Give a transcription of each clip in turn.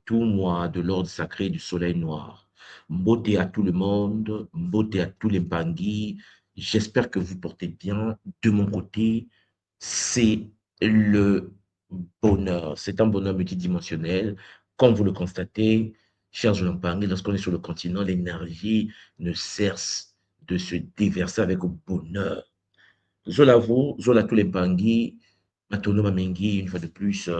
tout moi de l'ordre sacré du soleil noir. Beauté à tout le monde, beauté à tous les Bangui. J'espère que vous portez bien. De mon côté, c'est le bonheur. C'est un bonheur multidimensionnel. Comme vous le constatez, chers Bangui, lorsqu'on est sur le continent, l'énergie ne cesse de se déverser avec bonheur. Zola vous, Zola tous les Bangui, Matondo Mamengi, une fois de plus,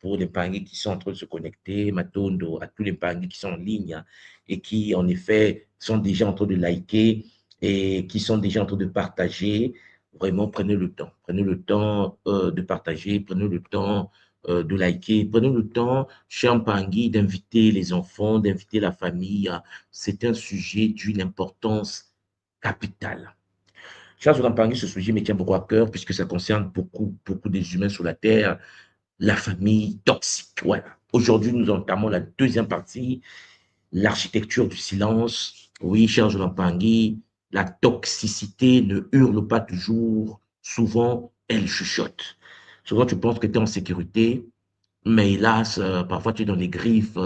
pour les Bangui qui sont en train de se connecter, Matondo, à tous les Bangui qui sont en ligne hein, et qui, en effet, sont déjà en train de liker et qui sont déjà en train de partager. Vraiment, prenez le temps de partager, prenez le temps de liker, prenez le temps, cher Bangui, d'inviter les enfants, d'inviter la famille. C'est un sujet d'une importance capitale. Charles Rampangui, ce sujet me tient beaucoup à cœur puisque ça concerne beaucoup des humains sur la Terre, la famille toxique. Voilà. Aujourd'hui, nous entamons la deuxième partie, l'architecture du silence. Oui, Charles Rampangui, la toxicité ne hurle pas toujours. Souvent, elle chuchote. Souvent, tu penses que tu es en sécurité, mais hélas, parfois tu es dans les griffes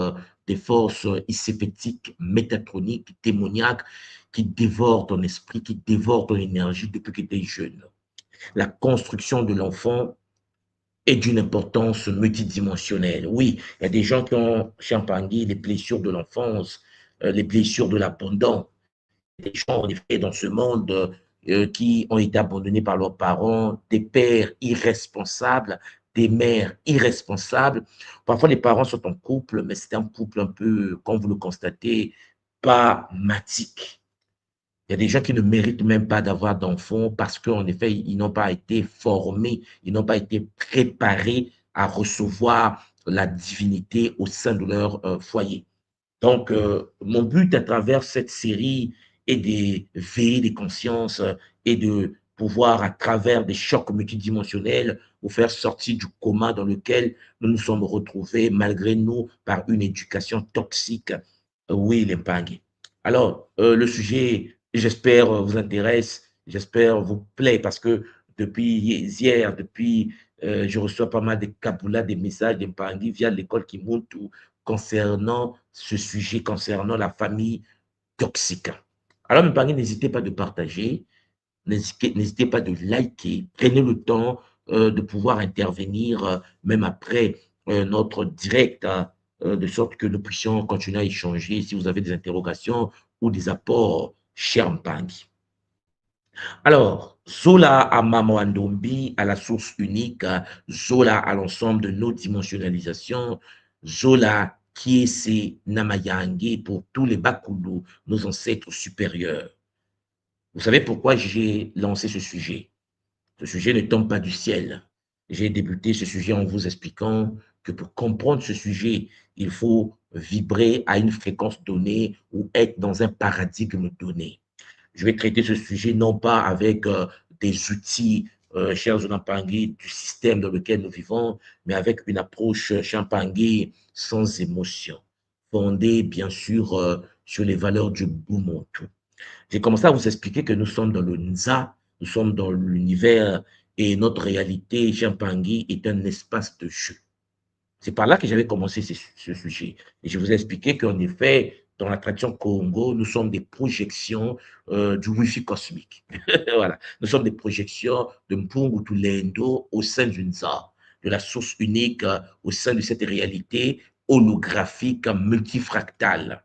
des forces hycépétiques, métatroniques, démoniaques, qui dévorent ton esprit, qui dévorent ton énergie depuis que tu es jeune. La construction de l'enfant est d'une importance multidimensionnelle. Oui, il y a des gens qui ont, Champagny, les blessures de l'enfance, les blessures de l'abandon. Des gens, en effet, dans ce monde qui ont été abandonnés par leurs parents, des pères irresponsables, des mères irresponsables. Parfois, les parents sont en couple, mais c'est un couple un peu, comme vous le constatez, pas matique. Il y a des gens qui ne méritent même pas d'avoir d'enfants parce qu'en effet, ils n'ont pas été formés, ils n'ont pas été préparés à recevoir la divinité au sein de leur foyer. Donc, mon but à travers cette série est d'éveiller les consciences et de pouvoir, à travers des chocs multidimensionnels, vous faire sortir du coma dans lequel nous nous sommes retrouvés, malgré nous, par une éducation toxique. Oui, les Mpangui. Alors, le sujet, j'espère, vous intéresse, j'espère vous plaît, parce que depuis hier, je reçois pas mal de kaboulas, des messages des Mpangui via l'école qui monte concernant ce sujet, concernant la famille toxique. Alors, mes parents, n'hésitez pas de partager, n'hésitez pas de liker, prenez le temps de pouvoir intervenir même après notre direct, de sorte que nous puissions continuer à échanger si vous avez des interrogations ou des apports, cher Mpangi. Alors, Zola à Mamouandombi, à la source unique, Zola à l'ensemble de nos dimensionnalisations, Zola Kiese Namayange pour tous les Bakulu, nos ancêtres supérieurs. Vous savez pourquoi j'ai lancé ce sujet? Ce sujet ne tombe pas du ciel. J'ai débuté ce sujet en vous expliquant que pour comprendre ce sujet, il faut vibrer à une fréquence donnée ou être dans un paradigme donné. Je vais traiter ce sujet non pas avec des outils, chers Champangui, du système dans lequel nous vivons, mais avec une approche Champangui sans émotion, fondée bien sûr sur les valeurs du Bumontu. J'ai commencé à vous expliquer que nous sommes dans le Nza, nous sommes dans l'univers et notre réalité Champangui est un espace de jeu. C'est par là que j'avais commencé ce sujet. Et je vous ai expliqué qu'en effet, dans la tradition Congo, nous sommes des projections du Wi-Fi cosmique. Voilà. Nous sommes des projections de Mpungu Tulendo au sein d'une Nza, de la source unique au sein de cette réalité holographique multifractale.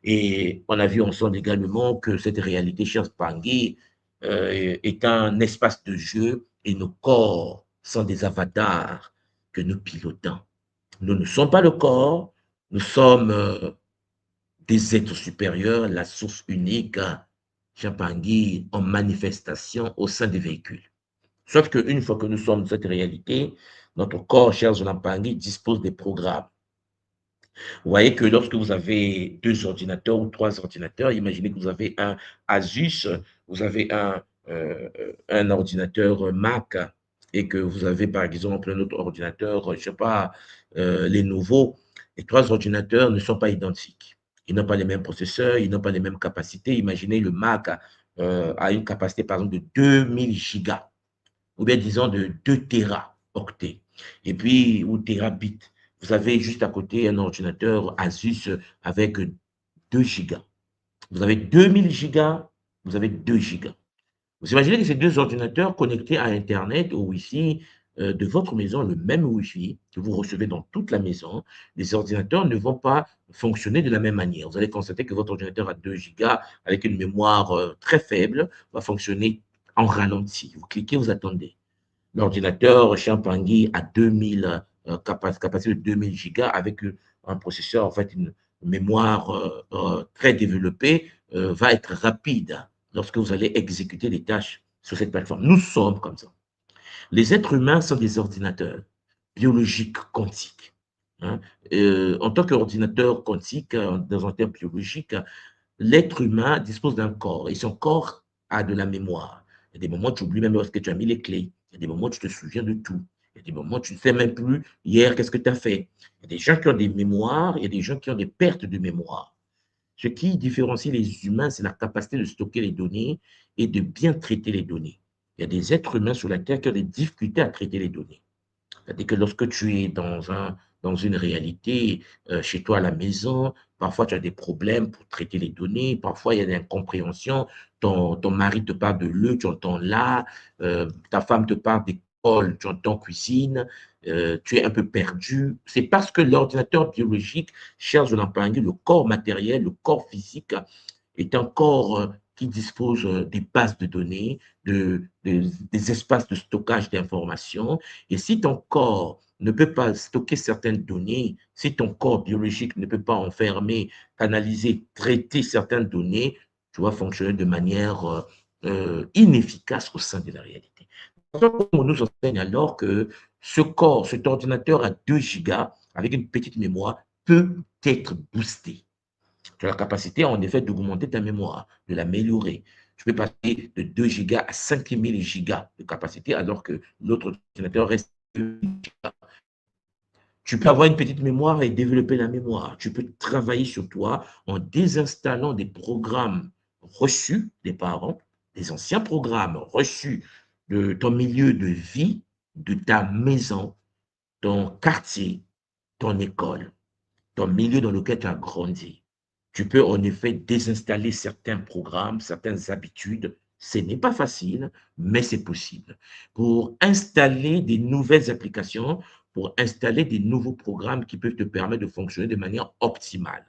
Et on a vu ensemble également que cette réalité, cher Pangui, est un espace de jeu et nos corps sont des avatars que nous pilotons. Nous ne sommes pas le corps, nous sommes des êtres supérieurs, la source unique, Chapangui, en manifestation au sein des véhicules. Sauf qu'une fois que nous sommes dans cette réalité, notre corps, cher Zolampangi, dispose des programmes. Vous voyez que lorsque vous avez deux ordinateurs ou trois ordinateurs, imaginez que vous avez un Asus, vous avez un ordinateur Mac et que vous avez par exemple un autre ordinateur, je ne sais pas, Lenovo, les trois ordinateurs ne sont pas identiques. Ils n'ont pas les mêmes processeurs, ils n'ont pas les mêmes capacités. Imaginez le Mac a une capacité par exemple de 2000 gigas ou bien disons de 2 téraoctets et puis ou terabits. vous avez juste à côté un ordinateur Asus avec 2 gigas. Vous avez 2000 gigas, vous avez 2 gigas. Vous imaginez que ces deux ordinateurs connectés à Internet, au Wi-Fi de votre maison, le même Wi-Fi que vous recevez dans toute la maison, les ordinateurs ne vont pas fonctionner de la même manière. Vous allez constater que votre ordinateur à 2 gigas avec une mémoire très faible va fonctionner en ralenti. Vous cliquez, vous attendez. L'ordinateur Champangui a 2000, capacité de 2000 gigas avec un processeur, en fait, une mémoire très développée, va être rapide lorsque vous allez exécuter des tâches sur cette plateforme. Nous sommes comme ça. Les êtres humains sont des ordinateurs biologiques quantiques. Hein. En tant qu'ordinateur quantique, dans un terme biologique, l'être humain dispose d'un corps et son corps a de la mémoire. Il y a des moments où tu oublies même lorsque tu as mis les clés. Il y a des moments où tu te souviens de tout. Il y a des moments où tu ne sais même plus hier qu'est-ce que tu as fait. Il y a des gens qui ont des mémoires, il y a des gens qui ont des pertes de mémoire. Ce qui différencie les humains, c'est la capacité de stocker les données et de bien traiter les données. Il y a des êtres humains sur la Terre qui ont des difficultés à traiter les données. C'est-à-dire que lorsque tu es dans une réalité, chez toi à la maison, parfois tu as des problèmes pour traiter les données, parfois il y a des incompréhensions, ton mari te parle de le, tu entends là, ta femme te parle d'école, tu entends cuisine, tu es un peu perdu. C'est parce que l'ordinateur biologique cherche de l'empoigner, le corps matériel, le corps physique est un corps qui dispose des bases de données, des espaces de stockage d'informations. Et si ton corps ne peut pas stocker certaines données, si ton corps biologique ne peut pas enfermer, canaliser, traiter certaines données, tu vas fonctionner de manière inefficace au sein de la réalité. On nous enseigne alors que ce corps, cet ordinateur à 2 gigas, avec une petite mémoire, peut être boosté. Tu as la capacité, en effet, d'augmenter ta mémoire, de l'améliorer. Tu peux passer de 2 gigas à 5000 gigas de capacité, alors que l'autre ordinateur reste 2 gigas. Tu peux avoir une petite mémoire et développer la mémoire. Tu peux travailler sur toi en désinstallant des programmes reçus des parents, des anciens programmes reçus de ton milieu de vie, de ta maison, ton quartier, ton école, ton milieu dans lequel tu as grandi. Tu peux en effet désinstaller certains programmes, certaines habitudes. Ce n'est pas facile, mais c'est possible. Pour installer des nouvelles applications, pour installer des nouveaux programmes qui peuvent te permettre de fonctionner de manière optimale.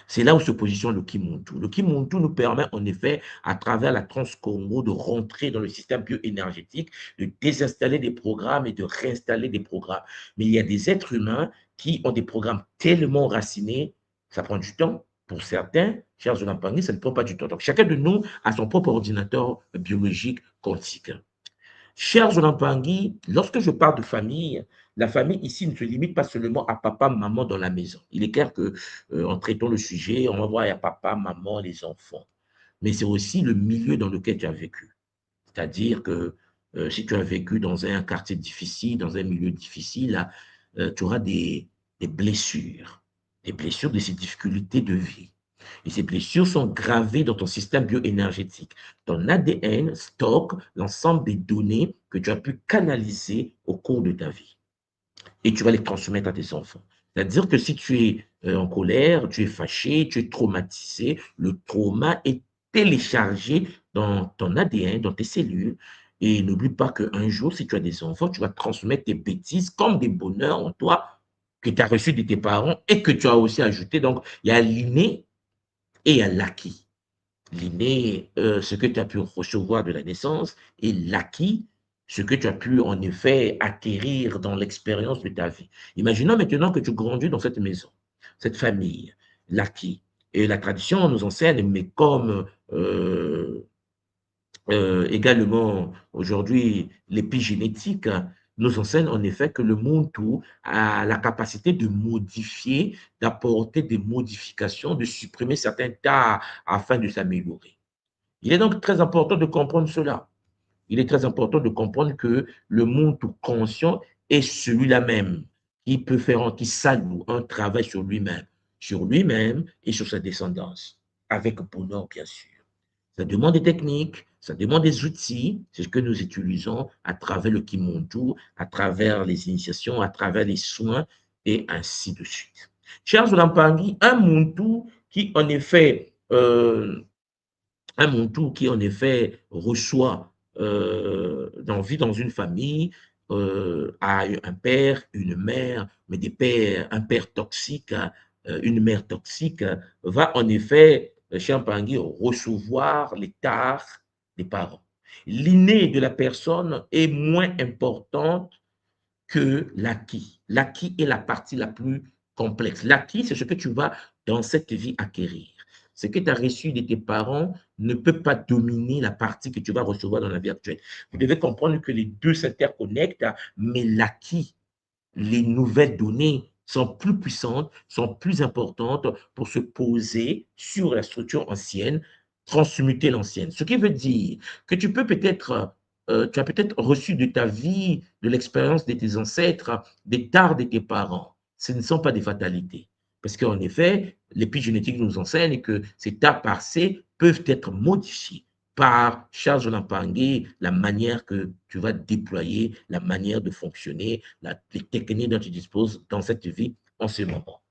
C'est là où se positionne le Kimuntu. Le Kimuntu nous permet en effet, à travers la transcommo, de rentrer dans le système bioénergétique, de désinstaller des programmes et de réinstaller des programmes. Mais il y a des êtres humains qui ont des programmes tellement racinés, ça prend du temps. Pour certains, chers Jonampani, ça ne prend pas du temps. Donc, chacun de nous a son propre ordinateur biologique quantique. Cher Zolampangi, lorsque je parle de famille, la famille ici ne se limite pas seulement à papa, maman dans la maison. Il est clair que, en traitant le sujet, on va voir il y a papa, maman, les enfants. Mais c'est aussi le milieu dans lequel tu as vécu. C'est-à-dire que si tu as vécu dans un quartier difficile, dans un milieu difficile, tu auras des blessures de ces difficultés de vie. Et ces blessures sont gravées dans ton système bioénergétique. Ton ADN stocke l'ensemble des données que tu as pu canaliser au cours de ta vie. Et tu vas les transmettre à tes enfants. C'est-à-dire que si tu es en colère, tu es fâché, tu es traumatisé, le trauma est téléchargé dans ton ADN, dans tes cellules. Et n'oublie pas qu'un jour, si tu as des enfants, tu vas transmettre tes bêtises comme des bonheurs en toi que tu as reçus de tes parents et que tu as aussi ajouté. Donc, il y a l'inné et il y a l'acquis. L'inné, ce que tu as pu recevoir de la naissance, et l'acquis, ce que tu as pu en effet acquérir dans l'expérience de ta vie. Imaginons maintenant que tu grandis dans cette maison, cette famille, l'acquis. Et la tradition nous enseigne, mais comme également aujourd'hui l'épigénétique nous enseigne en effet que le Muntu a la capacité de modifier, d'apporter des modifications, de supprimer certains tas afin de s'améliorer. Il est donc très important de comprendre cela. Il est très important de comprendre que le Muntu conscient est celui-là même qui peut faire, qui s'alloue un travail sur lui-même et sur sa descendance, avec bonheur bien sûr. Ça demande des techniques, Ça demande des outils, c'est ce que nous utilisons à travers le Kimontu, à travers les initiations, à travers les soins, et ainsi de suite. Cher Zolampangi, un Muntu qui en effet reçoit, vit dans une famille, a un père, une mère, mais un père toxique, une mère toxique, va en effet, Champangui, recevoir les tares des parents. L'inné de la personne est moins importante que l'acquis. L'acquis est la partie la plus complexe. L'acquis, c'est ce que tu vas dans cette vie acquérir. Ce que tu as reçu de tes parents ne peut pas dominer la partie que tu vas recevoir dans la vie actuelle. Vous devez comprendre que les deux s'interconnectent, mais l'acquis, les nouvelles données sont plus puissantes, sont plus importantes pour se poser sur la structure ancienne, transmuter l'ancienne. Ce qui veut dire que tu as peut-être reçu de ta vie, de l'expérience de tes ancêtres, des tares de tes parents. Ce ne sont pas des fatalités. Parce qu'en effet, l'épigénétique nous enseigne que ces tares passées peuvent être modifiées par Charles Lampangué, la manière que tu vas déployer, la manière de fonctionner, les techniques dont tu disposes dans cette vie en ce moment.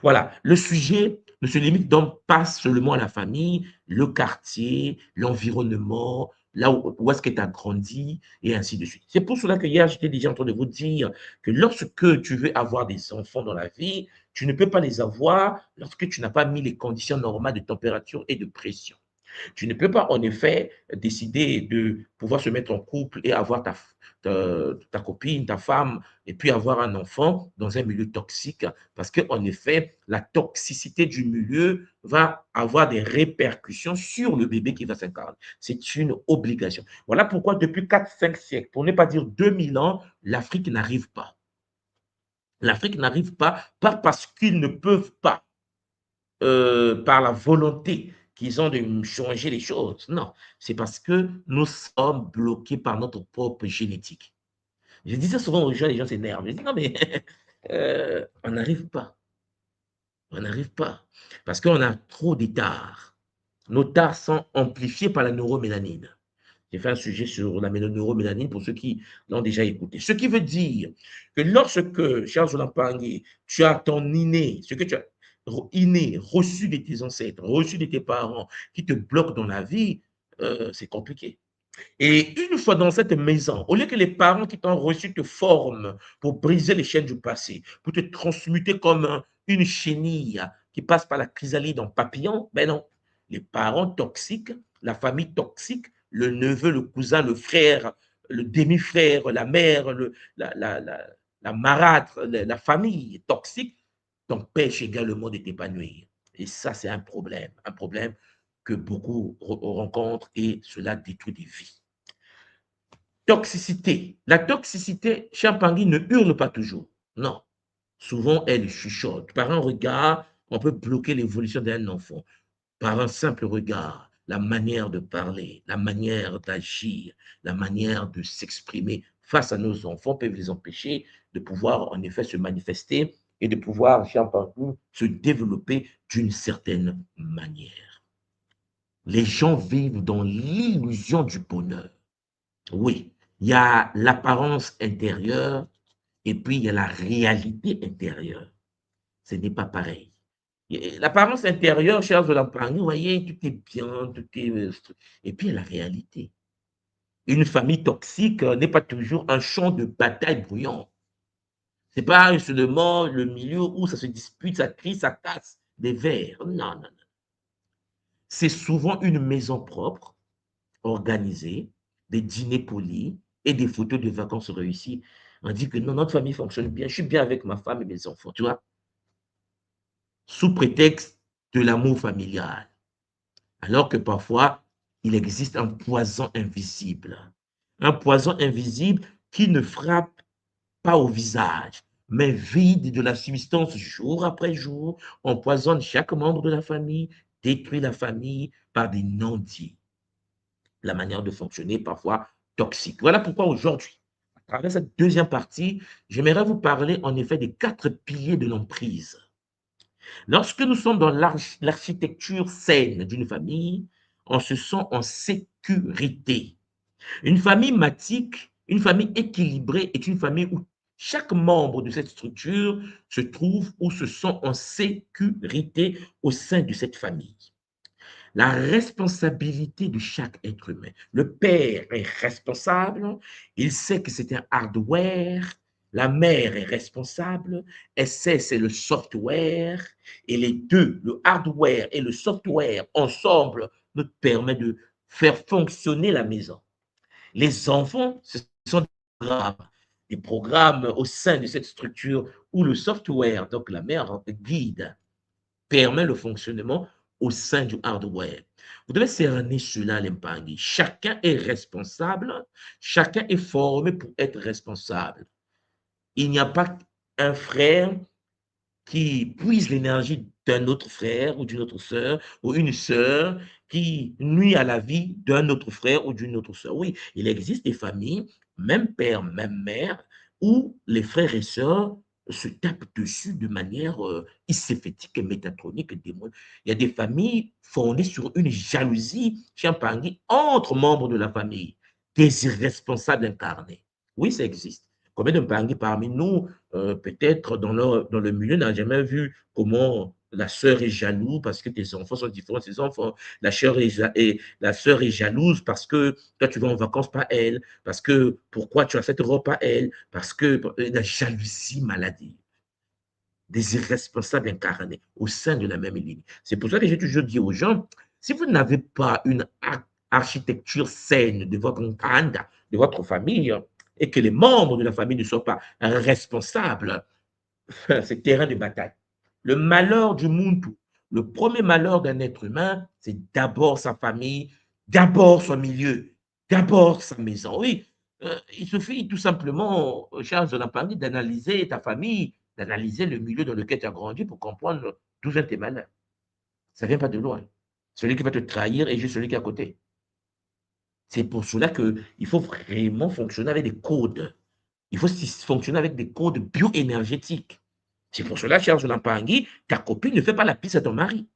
Voilà, le sujet ne se limite donc pas seulement à la famille, le quartier, l'environnement, là où est-ce que tu as grandi, et ainsi de suite. C'est pour cela que hier, j'étais déjà en train de vous dire que lorsque tu veux avoir des enfants dans la vie, tu ne peux pas les avoir lorsque tu n'as pas mis les conditions normales de température et de pression. Tu ne peux pas, en effet, décider de pouvoir se mettre en couple et avoir ta copine, ta femme, et puis avoir un enfant dans un milieu toxique, parce qu'en effet, la toxicité du milieu va avoir des répercussions sur le bébé qui va s'incarner. C'est une obligation. Voilà pourquoi depuis 4-5 siècles, pour ne pas dire 2000 ans, l'Afrique n'arrive pas. L'Afrique n'arrive pas parce qu'ils ne peuvent pas, par la volonté qu'ils ont de changer les choses. Non, c'est parce que nous sommes bloqués par notre propre génétique. Je disais souvent aux gens, les gens s'énervent. Je dis non, mais on n'arrive pas. On n'arrive pas. Parce qu'on a trop d'étards. Nos tares sont amplifiés par la neuromélanine. J'ai fait un sujet sur la neuromélanine pour ceux qui l'ont déjà écouté. Ce qui veut dire que lorsque, Charles Olampangi, tu as ton inné, ce que tu as inné, reçu de tes ancêtres, reçu de tes parents, qui te bloquent dans la vie, c'est compliqué. Et une fois dans cette maison, au lieu que les parents qui t'ont reçu te forment pour briser les chaînes du passé, pour te transmuter comme une chenille qui passe par la chrysalide en papillon, ben non. Les parents toxiques, la famille toxique, le neveu, le cousin, le frère, le demi-frère, la mère, la marâtre, la famille toxique t'empêche également de t'épanouir. Et ça, c'est un problème que beaucoup rencontrent et cela détruit des vies. Toxicité. La toxicité, Champangui ne hurle pas toujours. Non. Souvent, elle chuchote. Par un regard, on peut bloquer l'évolution d'un enfant. Par un simple regard, la manière de parler, la manière d'agir, la manière de s'exprimer face à nos enfants peuvent les empêcher de pouvoir en effet se manifester et de pouvoir, Champangui, se développer d'une certaine manière. Les gens vivent dans l'illusion du bonheur. Oui, il y a l'apparence intérieure et puis il y a la réalité intérieure. Ce n'est pas pareil. L'apparence intérieure, chers enfants, vous voyez, tout est bien, tout est... Et puis il y a la réalité. Une famille toxique n'est pas toujours un champ de bataille bruyant. Ce n'est pas seulement le milieu où ça se dispute, ça crie, ça casse des verres. Non, non, non. C'est souvent une maison propre, organisée, des dîners polis et des photos de vacances réussies. On dit que non, notre famille fonctionne bien, je suis bien avec ma femme et mes enfants, tu vois, sous prétexte de l'amour familial. Alors que parfois, il existe un poison invisible. Un poison invisible qui ne frappe pas au visage, mais vide de la substance jour après jour, empoisonne chaque membre de la famille, détruit la famille par des non-dits. La manière de fonctionner parfois toxique. Voilà pourquoi aujourd'hui, à travers cette deuxième partie, j'aimerais vous parler en effet des 4 piliers de l'emprise. Lorsque nous sommes dans l'architecture saine d'une famille, on se sent en sécurité. Une famille matique, une famille équilibrée est une famille où chaque membre de cette structure se trouve ou se sent en sécurité au sein de cette famille. La responsabilité de chaque être humain. Le père est responsable, il sait que c'est un hardware, la mère est responsable, elle sait c'est le software, et les deux, le hardware et le software, ensemble, nous permettent de faire fonctionner la maison. Les enfants, ce sont des programmes au sein de cette structure où le software, donc la mère guide, permet le fonctionnement au sein du hardware. Vous devez cerner cela, l'Impangui. Chacun est responsable, chacun est formé pour être responsable. Il n'y a pas un frère qui puise l'énergie d'un autre frère ou d'une autre sœur, ou une sœur qui nuit à la vie d'un autre frère ou d'une autre sœur. Oui, il existe des familles, même père, même mère, où les frères et sœurs se tapent dessus de manière iséfétique et métatronique et démoniaque. Il y a des familles fondées sur une jalousie champagny entre membres de la famille, des irresponsables incarnés. Oui, ça existe. Combien de Bangui parmi nous, peut-être dans le milieu, n'a jamais vu comment la sœur est jalouse parce que tes enfants sont différents de ses enfants. La sœur est jalouse parce que toi, tu vas en vacances, pas elle. Parce que pourquoi tu as cette robe, pas elle. Parce que la jalousie maladie, des irresponsables incarnés au sein de la même ligne. C'est pour ça que j'ai toujours dit aux gens, si vous n'avez pas une architecture saine de votre kanda, de votre famille, et que les membres de la famille ne sont pas responsables, c'est terrain de bataille. Le malheur du Muntu, le premier malheur d'un être humain, c'est d'abord sa famille, d'abord son milieu, d'abord sa maison. Oui, il suffit tout simplement, Charles de la parlé, d'analyser ta famille, d'analyser le milieu dans lequel tu as grandi pour comprendre d'où viennent tes malheurs. Ça ne vient pas de loin. Celui qui va te trahir est juste celui qui est à côté. C'est pour cela qu'il faut vraiment fonctionner avec des codes. Il faut fonctionner avec des codes bioénergétiques. C'est pour cela, cher Jonathan Pangui, ta copine ne fait pas la bise à ton mari.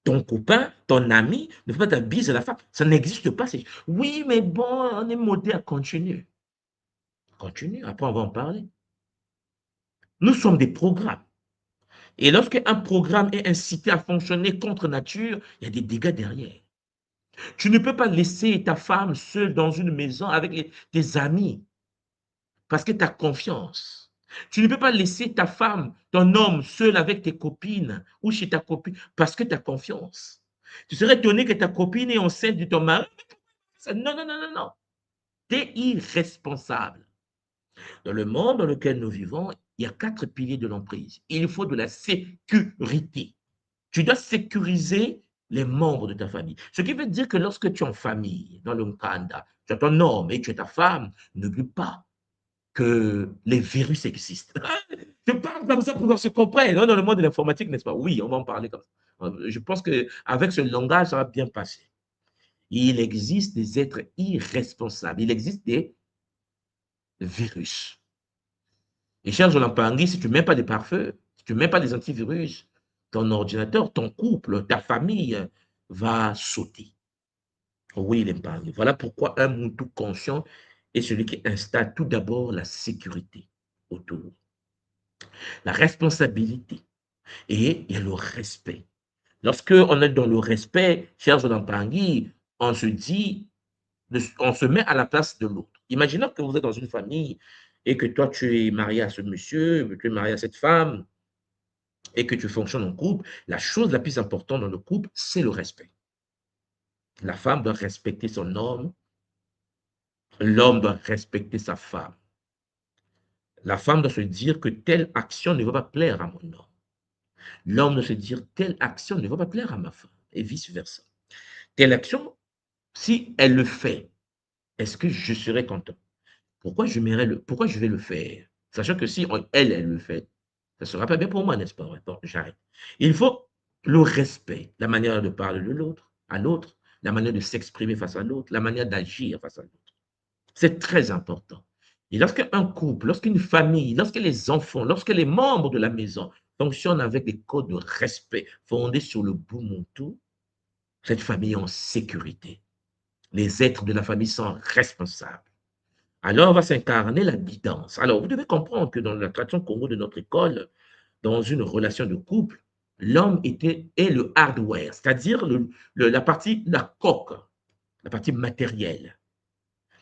Ton copain, ton ami ne fait pas la bise à la femme. Ça n'existe pas. Oui, mais bon, on est modé à continuer. Continue, après on va en parler. Nous sommes des programmes. Et lorsque un programme est incité à fonctionner contre nature, il y a des dégâts derrière. Tu ne peux pas laisser ta femme seule dans une maison avec tes amis parce que tu as confiance. Tu ne peux pas laisser ta femme, ton homme, seul avec tes copines ou chez ta copine parce que tu as confiance. Tu serais étonné que ta copine est enceinte de ton mari. Non, non, non, non, non. Tu es irresponsable. Dans le monde dans lequel nous vivons, il y a 4 piliers de l'emprise. Il faut de la sécurité. Tu dois sécuriser les membres de ta famille. Ce qui veut dire que lorsque tu es en famille, dans le Nkanda, tu as ton homme et tu es ta femme, n'oublie pas que les virus existent. Je parle comme ça pour qu'on se comprenne. Dans le monde de l'informatique, n'est-ce pas? Oui, on va en parler comme ça. Je pense qu'avec ce langage, ça va bien passer. Il existe des êtres irresponsables. Il existe des virus. Et cher Jolan si tu ne mets pas de pare-feu, si tu ne mets pas des antivirus, ton ordinateur, ton couple, ta famille va sauter. Oui, l'épargne. Voilà pourquoi un Moutou conscient est celui qui installe tout d'abord la sécurité autour, la responsabilité et il y a le respect. Lorsque on est dans le respect, cher Jonathan Tanguy, on se dit, on se met à la place de l'autre. Imaginons que vous êtes dans une famille et que toi, tu es marié à ce monsieur, tu es marié à cette femme et que tu fonctionnes en couple. La chose la plus importante dans le couple, c'est le respect. La femme doit respecter son homme, l'homme doit respecter sa femme. La femme doit se dire que telle action ne va pas plaire à mon homme. L'homme doit se dire telle action ne va pas plaire à ma femme, et vice-versa. Telle action, si elle le fait, est-ce que je serai content? Pourquoi pourquoi je vais le faire? Sachant que si elle le fait, ça ne sera pas bien pour moi, n'est-ce pas? Bon, j'arrête. Il faut le respect, la manière de parler de l'autre, à l'autre, la manière de s'exprimer face à l'autre, la manière d'agir face à l'autre. C'est très important. Et lorsqu'un couple, lorsqu'une famille, lorsque les enfants, lorsque les membres de la maison fonctionnent avec des codes de respect fondés sur le Bumuntu, Cette famille est en sécurité. Les êtres de la famille sont responsables. Alors va s'incarner la guidance. Alors, vous devez comprendre que dans la tradition Congo de notre école, dans une relation de couple, l'homme est le hardware, c'est-à-dire la partie, la coque, la partie matérielle,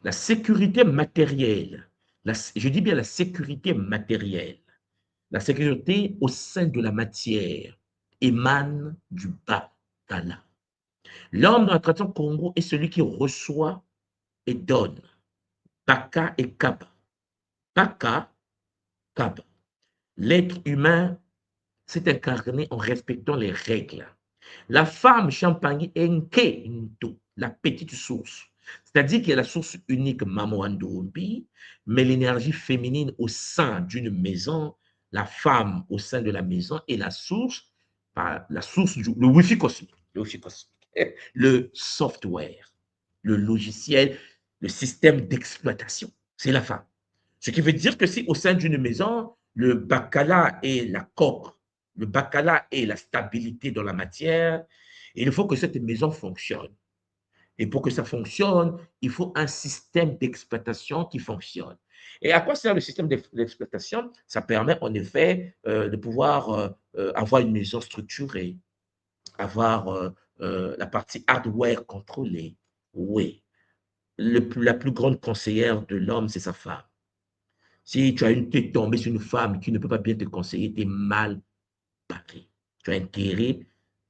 la sécurité matérielle. Je dis bien la sécurité matérielle. La sécurité au sein de la matière émane du Bakala. L'homme dans la tradition Congo est celui qui reçoit et donne. Baka et Kaba. Baka, Kaba. L'être humain s'est incarné en respectant les règles. La femme champagne est Nkentu, la petite source. C'est-à-dire qu'il y a la source unique Mamoandombi, mais l'énergie féminine au sein d'une maison, la femme au sein de la maison est la source le Wi-Fi cosmique, le software, le logiciel, le système d'exploitation. C'est la femme. Ce qui veut dire que si au sein d'une maison, le bacala est la coque, le bacala est la stabilité dans la matière, il faut que cette maison fonctionne. Et pour que ça fonctionne, il faut un système d'exploitation qui fonctionne. Et à quoi sert le système d'exploitation? Ça permet en effet de pouvoir avoir une maison structurée, avoir la partie hardware contrôlée. Oui, la plus grande conseillère de l'homme, c'est sa femme. Si tu es tombé sur une femme qui ne peut pas bien te conseiller, tu es mal paré. Tu as intérêt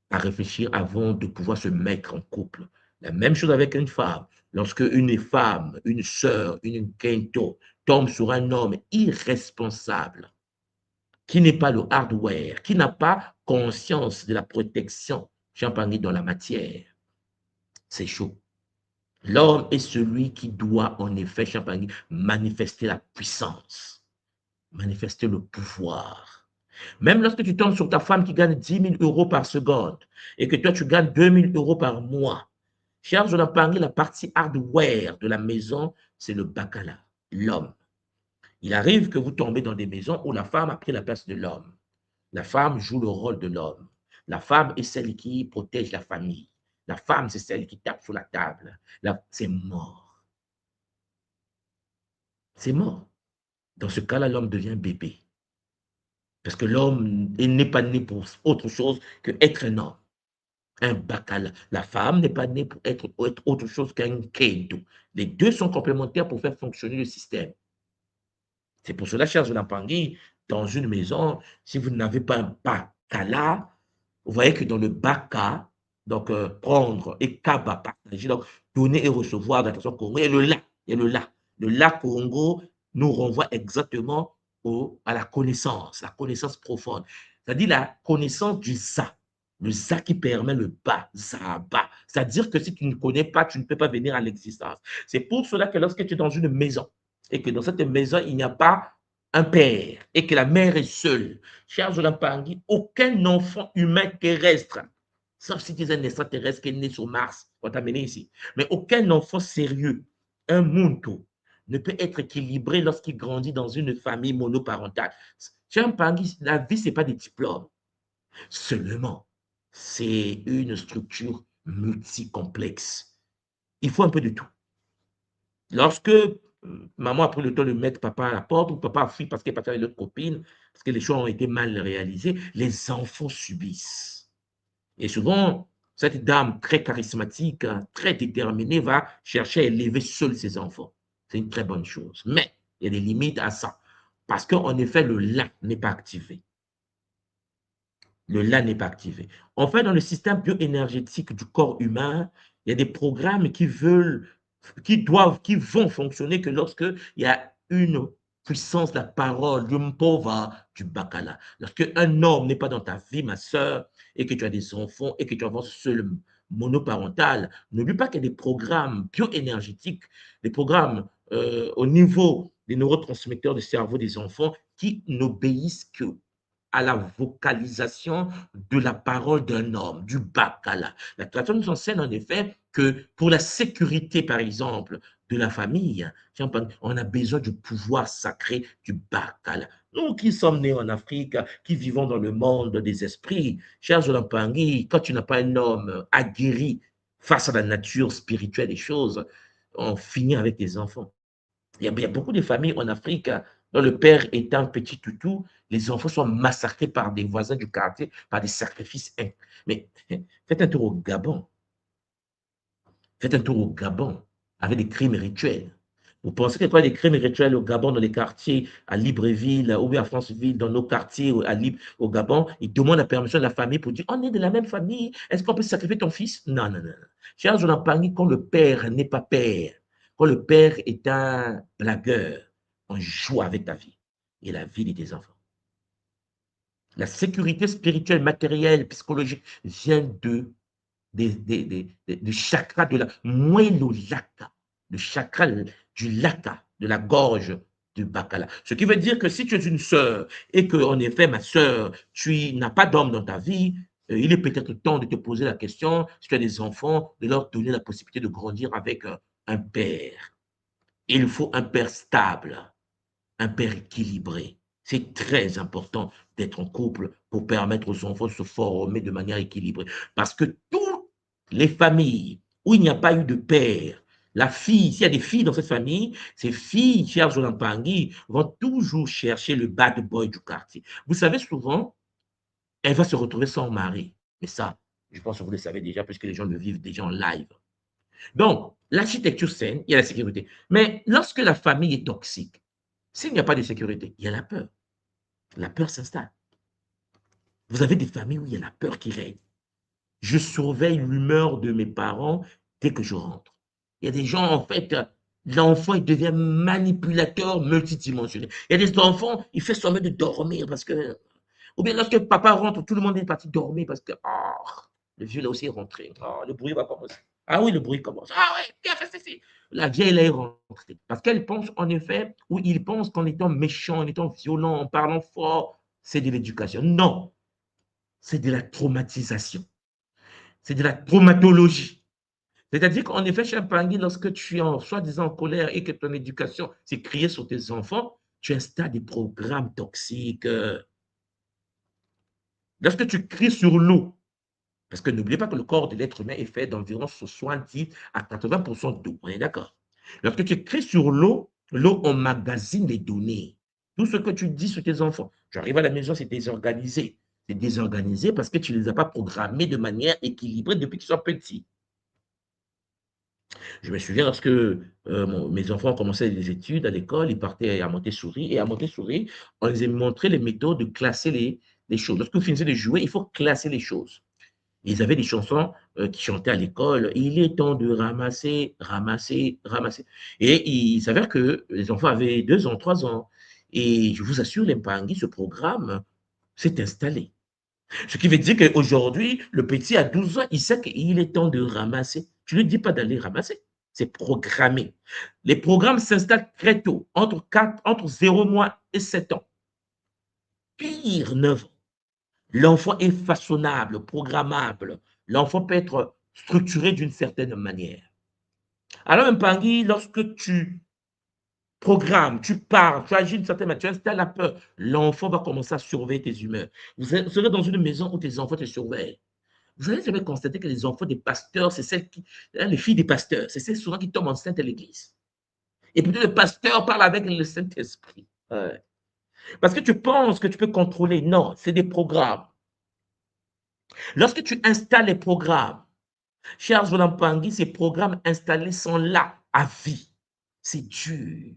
à réfléchir avant de pouvoir se mettre en couple. La même chose avec une femme. Lorsque une femme, une sœur, une quinto tombe sur un homme irresponsable, qui n'est pas le hardware, qui n'a pas conscience de la protection, champagne dans la matière, c'est chaud. L'homme est celui qui doit en effet, champagne, manifester la puissance, manifester le pouvoir. Même lorsque tu tombes sur ta femme qui gagne 10 000 euros par seconde et que toi, tu gagnes 2 000 euros par mois, cher Jonathan, la partie hardware de la maison, c'est le bacala, l'homme. Il arrive que vous tombez dans des maisons où la femme a pris la place de l'homme. La femme joue le rôle de l'homme. La femme est celle qui protège la famille. La femme, c'est celle qui tape sur la table. C'est mort. C'est mort. Dans ce cas-là, l'homme devient bébé. Parce que l'homme n'est pas né pour autre chose qu'être un homme, un bacala. La femme n'est pas née pour être autre chose qu'un kendo. Les deux sont complémentaires pour faire fonctionner le système. C'est pour cela, cher Zolampangi, dans une maison, si vous n'avez pas un bacala, vous voyez que dans le baka, donc prendre et kaba, partager, donc donner et recevoir d'attention Congo, et le la, et le la. Le la Congo nous renvoie exactement à la connaissance profonde. C'est-à-dire la connaissance du ça. Le ça qui permet le ba, za, ba. C'est-à-dire que si tu ne connais pas, tu ne peux pas venir à l'existence. C'est pour cela que lorsque tu es dans une maison et que dans cette maison, il n'y a pas un père et que la mère est seule, cher Zolampangi, aucun enfant humain terrestre, sauf si tu es un extraterrestre qui est né sur Mars, on t'a amené ici, mais aucun enfant sérieux, un muntu, ne peut être équilibré lorsqu'il grandit dans une famille monoparentale. Zolampangi, la vie, ce n'est pas des diplômes. Seulement, c'est une structure multicomplexe. Il faut un peu de tout. Lorsque maman a pris le temps de mettre papa à la porte ou papa a fui parce qu'elle est parti avec l'autre copine, parce que les choix ont été mal réalisés, les enfants subissent. Et souvent, cette dame très charismatique, très déterminée, va chercher à élever seule ses enfants. C'est une très bonne chose. Mais il y a des limites à ça. Parce qu'en effet, le là n'est pas activé. Le là n'est pas activé. En fait, dans le système bioénergétique du corps humain, il y a des programmes qui vont fonctionner que lorsque il y a une puissance de la parole, du mpova, du bakala. Lorsque un homme n'est pas dans ta vie, ma soeur, et que tu as des enfants, et que tu avances seul monoparental, n'oublie pas qu'il y a des programmes bioénergétiques, des programmes au niveau des neurotransmetteurs du cerveau des enfants qui n'obéissent que à la vocalisation de la parole d'un homme, du bakala. La tradition nous enseigne en effet que pour la sécurité, par exemple, de la famille, on a besoin du pouvoir sacré du Bakala. Nous qui sommes nés en Afrique, qui vivons dans le monde des esprits, cher Jolampangi, quand tu n'as pas un homme aguerri face à la nature spirituelle des choses, on finit avec tes enfants. Il y a beaucoup de familles en Afrique dont le père est un petit toutou, les enfants sont massacrés par des voisins du quartier, par des sacrifices. Mais faites un tour au Gabon. Faites un tour au Gabon avec des crimes rituels. Vous pensez qu'il y a des crimes rituels au Gabon, dans les quartiers, à Libreville ou bien à Franceville, dans nos quartiers au Gabon, ils demandent la permission de la famille pour dire on est de la même famille, est-ce qu'on peut sacrifier ton fils? Non, non, non. Cher Jonathan, quand le père n'est pas père, quand le père est un blagueur, on joue avec ta vie et la vie de tes enfants. La sécurité spirituelle, matérielle, psychologique vient du chakra de la moellolaka, le chakra du laka, de la gorge du bakala. Ce qui veut dire que si tu es une sœur et que, en effet, ma sœur, tu n'as pas d'homme dans ta vie, il est peut-être temps de te poser la question, si tu as des enfants, de leur donner la possibilité de grandir avec un père. Il faut un père stable, un père équilibré. C'est très important d'être en couple pour permettre aux enfants de se former de manière équilibrée. Parce que toutes les familles où il n'y a pas eu de père, la fille, s'il y a des filles dans cette famille, ces filles, chers Pangui, vont toujours chercher le bad boy du quartier. Vous savez, souvent, elle va se retrouver sans mari. Mais ça, je pense que vous le savez déjà, puisque les gens le vivent déjà en live. Donc, l'architecture saine, il y a la sécurité. Mais lorsque la famille est toxique, s'il n'y a pas de sécurité, il y a la peur. La peur s'installe. Vous avez des familles où il y a la peur qui règne. Je surveille l'humeur de mes parents dès que je rentre. Il y a des gens, en fait, l'enfant, il devient manipulateur multidimensionnel. Il y a des enfants, il fait semblant de dormir parce que... Ou bien lorsque papa rentre, tout le monde est parti dormir parce que... Oh, le vieux là aussi est rentré. Oh, le bruit va commencer. Ah oui, le bruit commence. Ah oui, qui a fait ceci? La vieille là est rentrée. Parce qu'elle pense, en effet, ou il pense qu'en étant méchant, en étant violent, en parlant fort, c'est de l'éducation. Non, c'est de la traumatisation. C'est de la traumatologie. C'est-à-dire qu'en effet, chez un Pangui, lorsque tu es en soi-disant en colère et que ton éducation s'est criée sur tes enfants, tu installes des programmes toxiques. Lorsque tu cries sur l'eau, parce que n'oubliez pas que le corps de l'être humain est fait d'environ 70 à 80% d'eau, on est d'accord? Lorsque tu cries sur l'eau, l'eau emmagasine les données. Tout ce que tu dis sur tes enfants. Tu arrives à la maison, c'est désorganisé. C'est désorganisé parce que tu ne les as pas programmés de manière équilibrée depuis qu'ils sont petits. Je me souviens lorsque mes enfants commençaient les études à l'école, ils partaient à Montessori. Et à Montessori, on les a montré les méthodes de classer les choses. Lorsque vous finissez de jouer, il faut classer les choses. Ils avaient des chansons qui chantaient à l'école. Il est temps de ramasser, ramasser, ramasser. Et il s'avère que les enfants avaient 2 ans, 3 ans. Et je vous assure, l'Empangui, ce programme s'est installé. Ce qui veut dire qu'aujourd'hui, le petit à 12 ans, il sait qu'il est temps de ramasser. Tu ne lui dis pas d'aller ramasser. C'est programmé. Les programmes s'installent très tôt, entre 0 mois et 7 ans. Pire, 9 ans. L'enfant est façonnable, programmable. L'enfant peut être structuré d'une certaine manière. Alors, Mpangui, lorsque tu programmes, tu parles, tu agis d'une certaine manière, tu installes la peur, l'enfant va commencer à surveiller tes humeurs. Vous serez dans une maison où tes enfants te surveillent. Vous avez jamais constaté que les enfants des pasteurs, c'est celles qui, les filles des pasteurs, c'est celles souvent qui tombent enceintes à l'église. Et puis le pasteur parle avec le Saint-Esprit. Ouais. Parce que tu penses que tu peux contrôler. Non, c'est des programmes. Lorsque tu installes les programmes, cher Zolampangui, ces programmes installés sont là à vie. C'est dur.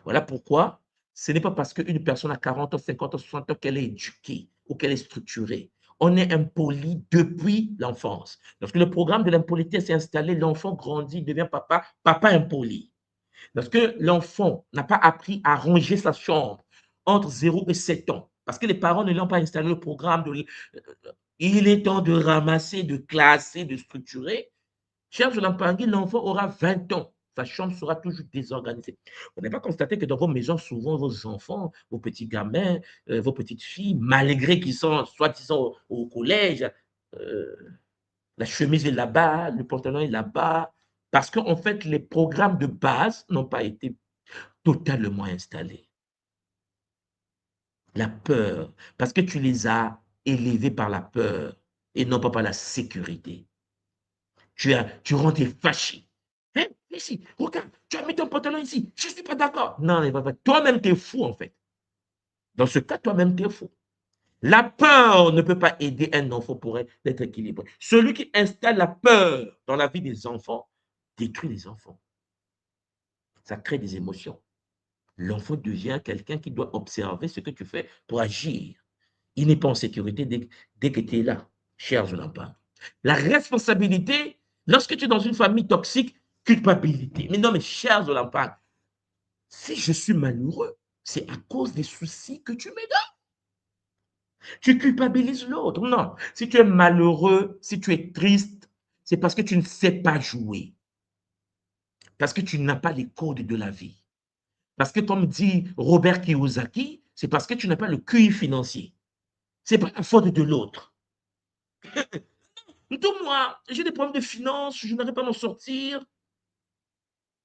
Voilà pourquoi ce n'est pas parce qu'une personne a 40 ans, 50 ans, 60 ans qu'elle est éduquée ou qu'elle est structurée. On est impoli depuis l'enfance. Lorsque le programme de l'impolitesse est installé, l'enfant grandit, devient papa, papa impoli. Lorsque l'enfant n'a pas appris à ranger sa chambre entre 0 et 7 ans, parce que les parents ne l'ont pas installé le programme de il est temps de ramasser, de classer, de structurer. Cher Jolampangui, l'enfant aura 20 ans. Sa chambre sera toujours désorganisée. Vous n'avez pas constaté que dans vos maisons, souvent, vos enfants, vos petits gamins, vos petites filles, malgré qu'ils sont soi-disant au collège, euh, La chemise est là-bas, le pantalon est là-bas, parce qu'en fait, les programmes de base n'ont pas été totalement installés. La peur, parce que tu les as élevés par la peur et non pas par la sécurité. Tu rentres fâché. Hein? Ici, regarde, tu as mis ton pantalon ici. Je ne suis pas d'accord. Non, toi-même, tu es fou, en fait. Dans ce cas, toi-même, tu es fou. La peur ne peut pas aider un enfant pour être équilibré. Celui qui installe la peur dans la vie des enfants détruit les enfants. Ça crée des émotions. L'enfant devient quelqu'un qui doit observer ce que tu fais pour agir. Il n'est pas en sécurité dès que tu es là, cher Jonathan. La responsabilité, lorsque tu es dans une famille toxique, culpabilité. Mais non, mais cher Jonathan, si je suis malheureux, c'est à cause des soucis que tu me donnes. Tu culpabilises l'autre. Non, si tu es malheureux, si tu es triste, c'est parce que tu ne sais pas jouer. Parce que tu n'as pas les codes de la vie. Parce que comme dit Robert Kiyosaki, c'est parce que tu n'as pas le QI financier. Ce n'est pas la faute de l'autre. Moi, j'ai des problèmes de finances, je n'arrive pas à m'en sortir.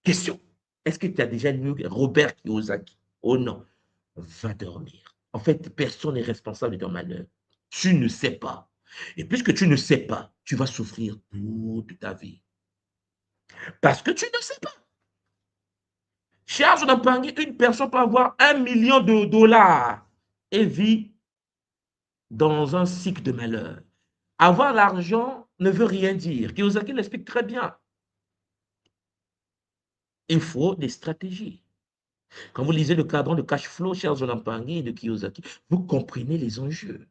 Question, est-ce que tu as déjà lu Robert Kiyosaki? Oh non, va dormir. En fait, personne n'est responsable de ton malheur. Tu ne sais pas. Et puisque tu ne sais pas, tu vas souffrir toute ta vie. Parce que tu ne sais pas. Charge d'emprunter, une personne peut avoir 1 million de dollars et vit dans un cycle de malheur. Avoir l'argent ne veut rien dire. Kiyosaki l'explique très bien. Il faut des stratégies. Quand vous lisez le cadran de cash flow, cher Zonampangui et de Kiyosaki, vous comprenez les enjeux.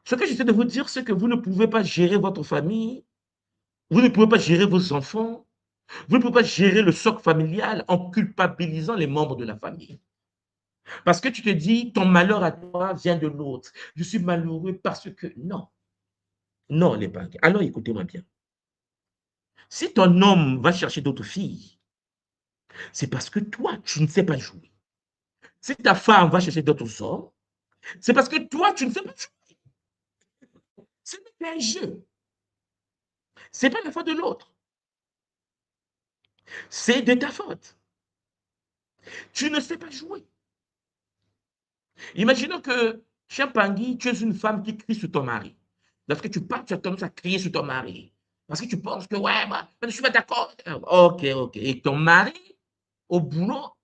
Ce que j'essaie de vous dire, c'est que vous ne pouvez pas gérer votre famille, vous ne pouvez pas gérer vos enfants, vous ne pouvez pas gérer le socle familial en culpabilisant les membres de la famille. Parce que tu te dis, ton malheur à toi vient de l'autre. Je suis malheureux parce que... Non, non, les banques. Alors écoutez-moi bien. Si ton homme va chercher d'autres filles, c'est parce que toi, tu ne sais pas jouer. Si ta femme va chercher d'autres hommes, c'est parce que toi, tu ne sais pas jouer. Ce n'est qu'un jeu. Ce n'est pas la faute de l'autre. C'est de ta faute. Tu ne sais pas jouer. Imaginons que, cher Pangui, tu es une femme qui crie sur ton mari. Lorsque tu parles, tu as tendance à crier sur ton mari. Parce que tu penses que, ouais, bah, je suis pas d'accord. Ok, ok. Et ton mari, au boulot,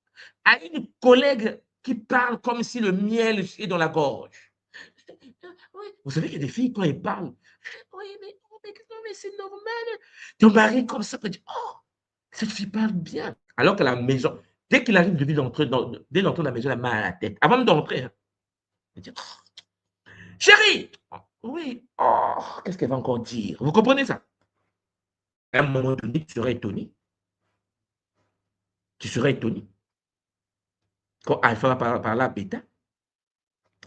a une collègue qui parle comme si le miel est dans la gorge. Oui. Vous savez qu'il y a des filles, quand elles parlent, oui, mais c'est normal. Ton mari, comme ça, peut dire, oh, cette fille parle bien. Alors qu'à la maison, dès qu'il arrive dès l'entrée de la maison, elle a mal à la tête. Avant même d'entrer, hein, elle dit, oh, chérie, oh, oui, oh, qu'est-ce qu'elle va encore dire? Vous comprenez ça? À un moment donné, tu serais étonné. Tu serais étonné. Quand Alpha va par là, bêta,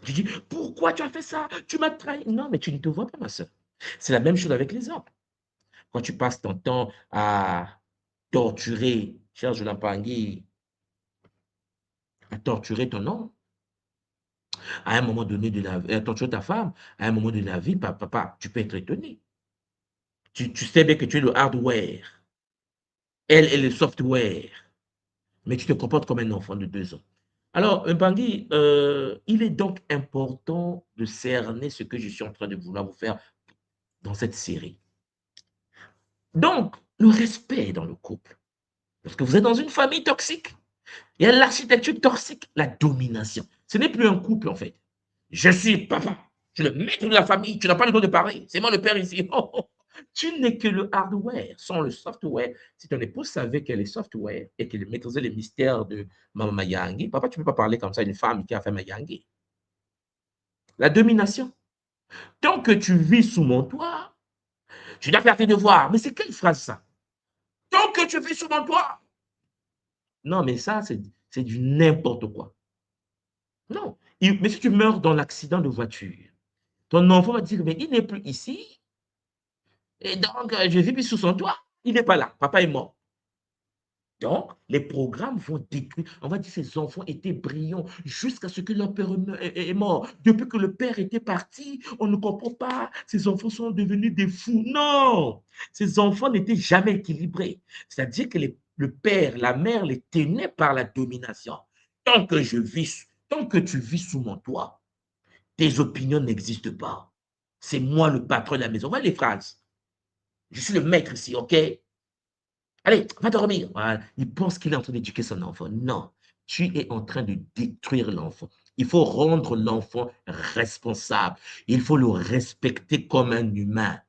tu dis, pourquoi tu as fait ça? Tu m'as trahi. Non, mais tu ne te vois pas, ma soeur. C'est la même chose avec les hommes. Quand tu passes ton temps à torturer, cher Joulampangui, à torturer ton homme, à un moment donné de la vie, à torturer ta femme, à un moment de la vie, papa, tu peux être étonné. Tu sais bien que tu es le hardware, elle est le software, mais tu te comportes comme un enfant de 2 ans. Alors, Mpangi, il est donc important de cerner ce que je suis en train de vouloir vous faire dans cette série. Donc, le respect dans le couple. Parce que vous êtes dans une famille toxique. Il y a l'architecture toxique, la domination. Ce n'est plus un couple, en fait. Je suis papa. Je suis le maître de la famille. Tu n'as pas le droit de parler. C'est moi le père ici. Oh, oh. Tu n'es que le hardware, sans le software. Si ton épouse savait qu'elle est software et qu'elle maîtrisait les mystères de Mama Mayangi, papa, tu ne peux pas parler comme ça à une femme qui a fait Mayangi. La domination. Tant que tu vis sous mon toit, tu dois faire tes devoirs. Mais c'est quelle phrase ça? Tant que tu vis sous mon toit. Non, mais ça, c'est du n'importe quoi. Non. Mais si tu meurs dans l'accident de voiture, ton enfant va dire, mais il n'est plus ici. Et donc, je vis sous son toit. Il n'est pas là. Papa est mort. Donc, les programmes vont détruire. On va dire que ces enfants étaient brillants jusqu'à ce que leur père est mort. Depuis que le père était parti, on ne comprend pas. Ces enfants sont devenus des fous. Non! Ces enfants n'étaient jamais équilibrés. C'est-à-dire que le père, la mère les tenaient par la domination. Tant que tu vis sous mon toit, tes opinions n'existent pas. C'est moi le patron de la maison. Voilà les phrases. Je suis le maître ici, OK? Allez, va dormir. Voilà. Il pense qu'il est en train d'éduquer son enfant. Non, tu es en train de détruire l'enfant. Il faut rendre l'enfant responsable. Il faut le respecter comme un humain.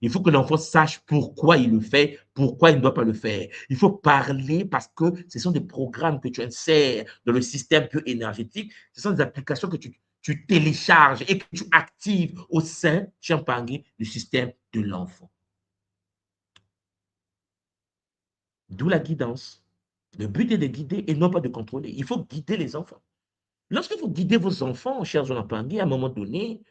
Il faut que l'enfant sache pourquoi il le fait, pourquoi il ne doit pas le faire. Il faut parler parce que ce sont des programmes que tu insères dans le système bioénergétique. Ce sont des applications que tu télécharges et que tu actives au sein, Champangui, du système de l'enfant. D'où la guidance. Le but est de guider et non pas de contrôler. Il faut guider les enfants. Lorsque vous guidez vos enfants, chers enfants, à un moment donné,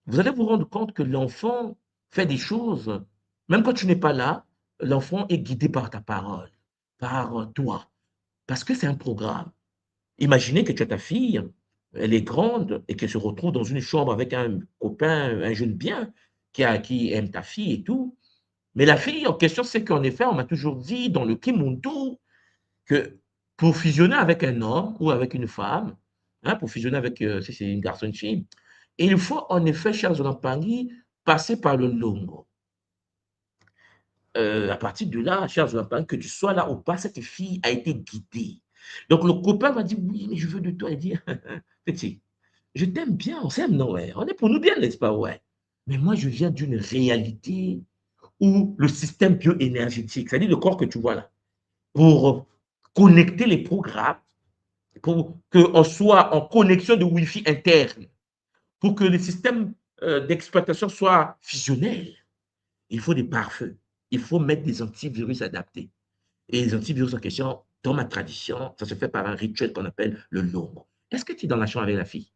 vous allez vous rendre compte que l'enfant fait des choses. Même quand tu n'es pas là, l'enfant est guidé par ta parole, par toi, parce que c'est un programme. Imaginez que tu as ta fille, elle est grande et qu'elle se retrouve dans une chambre avec un copain, un jeune bien, qui aime ta fille et tout. Mais la fille en question, c'est qu'en effet, on m'a toujours dit dans le Kimuntu, que pour fusionner avec un homme ou avec une femme, hein, pour fusionner avec, si c'est une garçon, une fille, il faut en effet, chers Olampangui, passer par le longo. À partir de là, chers Olampangui, que tu sois là ou pas, cette fille a été guidée. Donc le copain va dire, oui, mais je veux de toi. Il dit, petit, je t'aime bien, on s'aime, non, ouais. On est pour nous bien, n'est-ce pas, ouais. Mais moi, je viens d'une réalité où le système bioénergétique, c'est-à-dire le corps que tu vois là, pour connecter les programmes, pour qu'on soit en connexion de Wi-Fi interne, pour que le système d'exploitation soit fusionnel, il faut des pare-feux. Il faut mettre des antivirus adaptés. Et les antivirus en question, dans ma tradition, ça se fait par un rituel qu'on appelle le lomo. Est-ce que tu es dans la chambre avec la fille?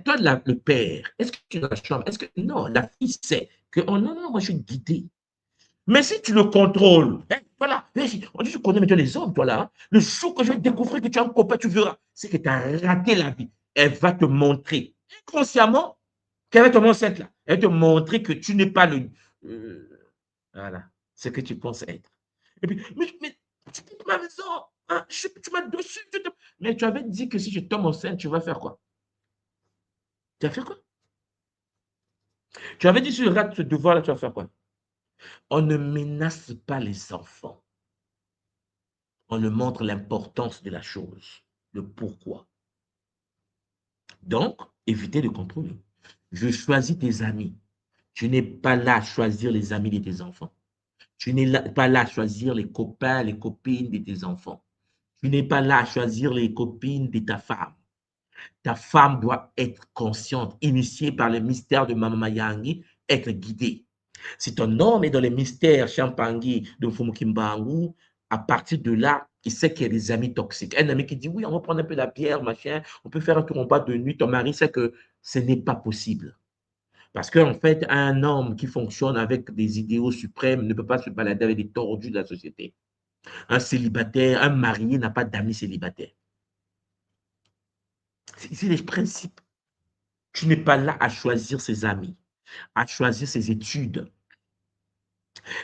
Toi, le père, est-ce que tu es dans la chambre? Est-ce que non, la fille sait que oh non, non, moi je suis guidé. Mais si tu le contrôles, hein, voilà, on dit tu connais maintenant les hommes, toi là, hein, le jour que je vais découvrir que tu as un copain, tu verras, c'est que tu as raté la vie. Elle va te montrer, inconsciemment, qu'elle va te montrer là. Elle va te montrer que tu n'es pas le. Voilà, ce que tu penses être. Et puis, mais tu quittes ma maison, hein, tu m'as dessus, mais tu avais dit que si je tombe enceinte, tu vas faire quoi? Tu vas faire quoi? Tu avais dit si je rate ce devoir-là, tu vas faire quoi? On ne menace pas les enfants. On leur montre l'importance de la chose, le pourquoi. Donc, évitez de contrôler. Je choisis tes amis. Tu n'es pas là à choisir les amis de tes enfants. Tu n'es pas là à choisir les copains, les copines de tes enfants. Tu n'es pas là à choisir les copines de ta femme. Ta femme doit être consciente, initiée par le mystère de Mama Mayangi, être guidée. Si ton homme est dans les mystères Champangui de Fumukimbangu, à partir de là, il sait qu'il y a des amis toxiques. Un ami qui dit, oui, on va prendre un peu la bière, machin, on peut faire un tour en bas de nuit. Ton mari sait que ce n'est pas possible. Parce qu'en fait, un homme qui fonctionne avec des idéaux suprêmes ne peut pas se balader avec des tordus de la société. Un célibataire, un marié n'a pas d'amis célibataires. C'est les principes. Tu n'es pas là à choisir ses amis, à choisir ses études,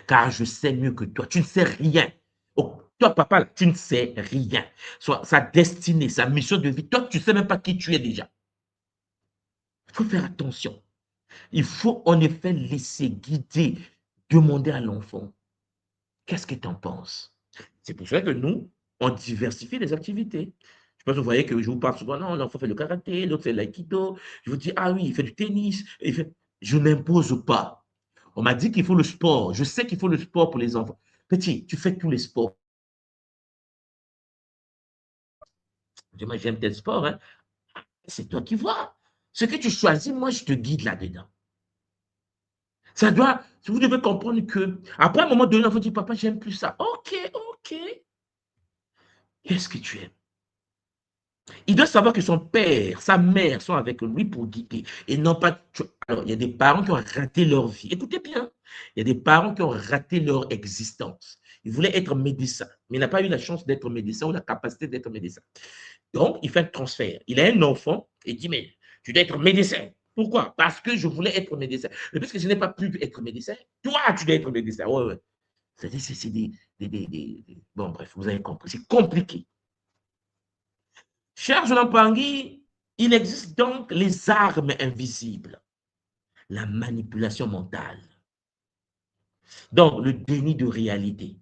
car je sais mieux que toi. Tu ne sais rien. Oh, toi, papa, tu ne sais rien. Sa destinée, sa mission de vie, toi, tu ne sais même pas qui tu es déjà. Il faut faire attention. Il faut en effet laisser guider, demander à l'enfant, qu'est-ce que tu en penses? C'est pour ça que nous, on diversifie les activités. Je pense que vous voyez que je vous parle souvent, non, l'enfant fait le karaté, l'autre fait l'aïkido. Je vous dis, ah oui, il fait du tennis. Je n'impose pas. On m'a dit qu'il faut le sport. Je sais qu'il faut le sport pour les enfants. Petit, tu fais tous les sports. Moi, j'aime tel sport, hein. C'est toi qui vois. Ce que tu choisis, moi, je te guide là-dedans. Ça doit, vous devez comprendre que, après un moment donné, l'enfant dit, papa, j'aime plus ça. Ok, ok. Qu'est-ce que tu aimes? Il doit savoir que son père, sa mère sont avec lui pour guider. Et non pas. Alors, il y a des parents qui ont raté leur vie. Écoutez bien. Il y a des parents qui ont raté leur existence. Il voulait être médecin, mais il n'a pas eu la chance d'être médecin ou la capacité d'être médecin. Donc, il fait un transfert. Il a un enfant et il dit, mais tu dois être médecin. Pourquoi? Parce que je voulais être médecin. Mais puisque je n'ai pas pu être médecin, toi, tu dois être médecin. Ouais, ouais. C'est-à-dire, c'est Bon, bref, vous avez compris. C'est compliqué. Cher Jolan Pangui, il existe donc les armes invisibles. La manipulation mentale. Donc, le déni de réalité.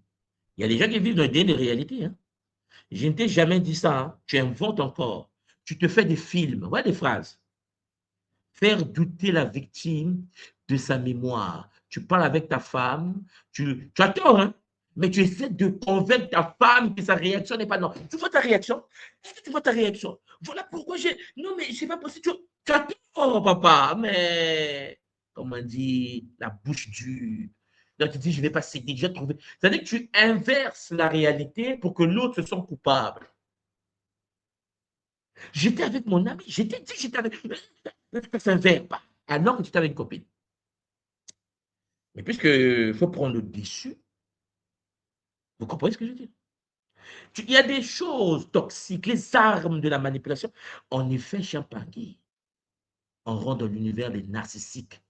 Il y a des gens qui vivent dans le déni de réalité. Hein. Je ne t'ai jamais dit ça. Hein. Tu inventes encore. Tu te fais des films. Ouais, des phrases. Faire douter la victime de sa mémoire. Tu parles avec ta femme, tu as tort, hein? Mais tu essaies de convaincre ta femme que sa réaction n'est pas non. Tu vois ta réaction? Est-ce que tu vois ta réaction? Voilà pourquoi j'ai. Non, mais c'est pas possible. Tu as tort, papa. Mais, comme on dit, la bouche dure. Donc, tu dis, je ne vais pas céder, je vais trouver. C'est-à-dire que tu inverses la réalité pour que l'autre se sente coupable. J'étais avec mon ami, j'étais dit, j'étais avec. Ça ne fait pas. Alors que tu étais avec une copine. Mais puisqu'il faut prendre le dessus, vous comprenez ce que je veux dire? Il y a des choses toxiques, les armes de la manipulation. En effet, cher Pangui, on rentre dans l'univers des narcissiques,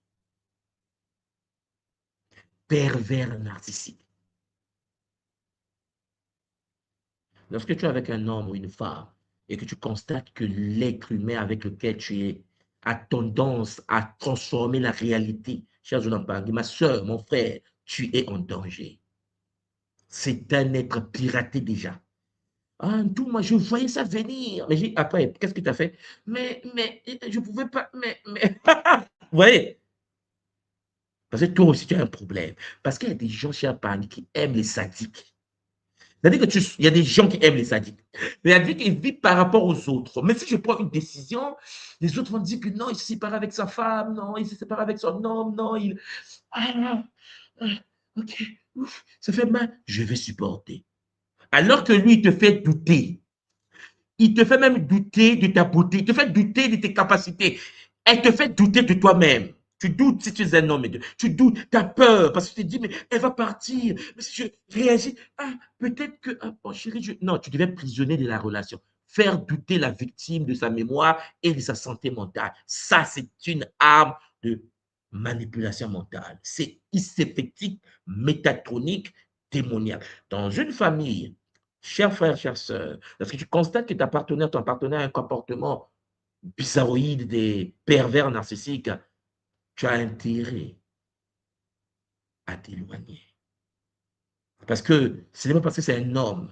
pervers narcissiques. Lorsque tu es avec un homme ou une femme et que tu constates que l'être humain avec lequel tu es a tendance à transformer la réalité, cher Jolan Pangui, ma soeur, mon frère, tu es en danger. C'est un être piraté déjà. Ah, tout, moi, je voyais ça venir. Mais après, qu'est-ce que tu as fait? Mais, je ne pouvais pas, mais. Vous voyez? Parce que toi aussi, tu as un problème. Parce qu'il y a des gens chez Apani qui aiment les sadiques. C'est-à-dire il y a des gens qui aiment les sadiques. C'est-à-dire qu'ils vivent par rapport aux autres. Mais si je prends une décision, les autres vont dire que non, il se sépare avec sa femme, non, il se sépare avec son homme, non, il. Ah, ah, ok, ouf, ça fait mal. Je vais supporter. Alors que lui, il te fait douter. Il te fait même douter de ta beauté, il te fait douter de tes capacités, elle te fait douter de toi-même. Tu doutes si tu es un homme, tu doutes, tu as peur parce que tu te dis, mais elle va partir, mais si je réagis, ah, peut-être que, ah, bon, chérie, non, tu deviens prisonnier de la relation. Faire douter la victime de sa mémoire et de sa santé mentale. Ça, c'est une arme de manipulation mentale. C'est hypothétique, métatronique, démoniaque. Dans une famille, chers frères, chères sœurs, parce que tu constates que ton partenaire a un comportement bizarroïde, des pervers narcissiques, tu as intérêt à t'éloigner. Parce que ce n'est pas parce que c'est un homme,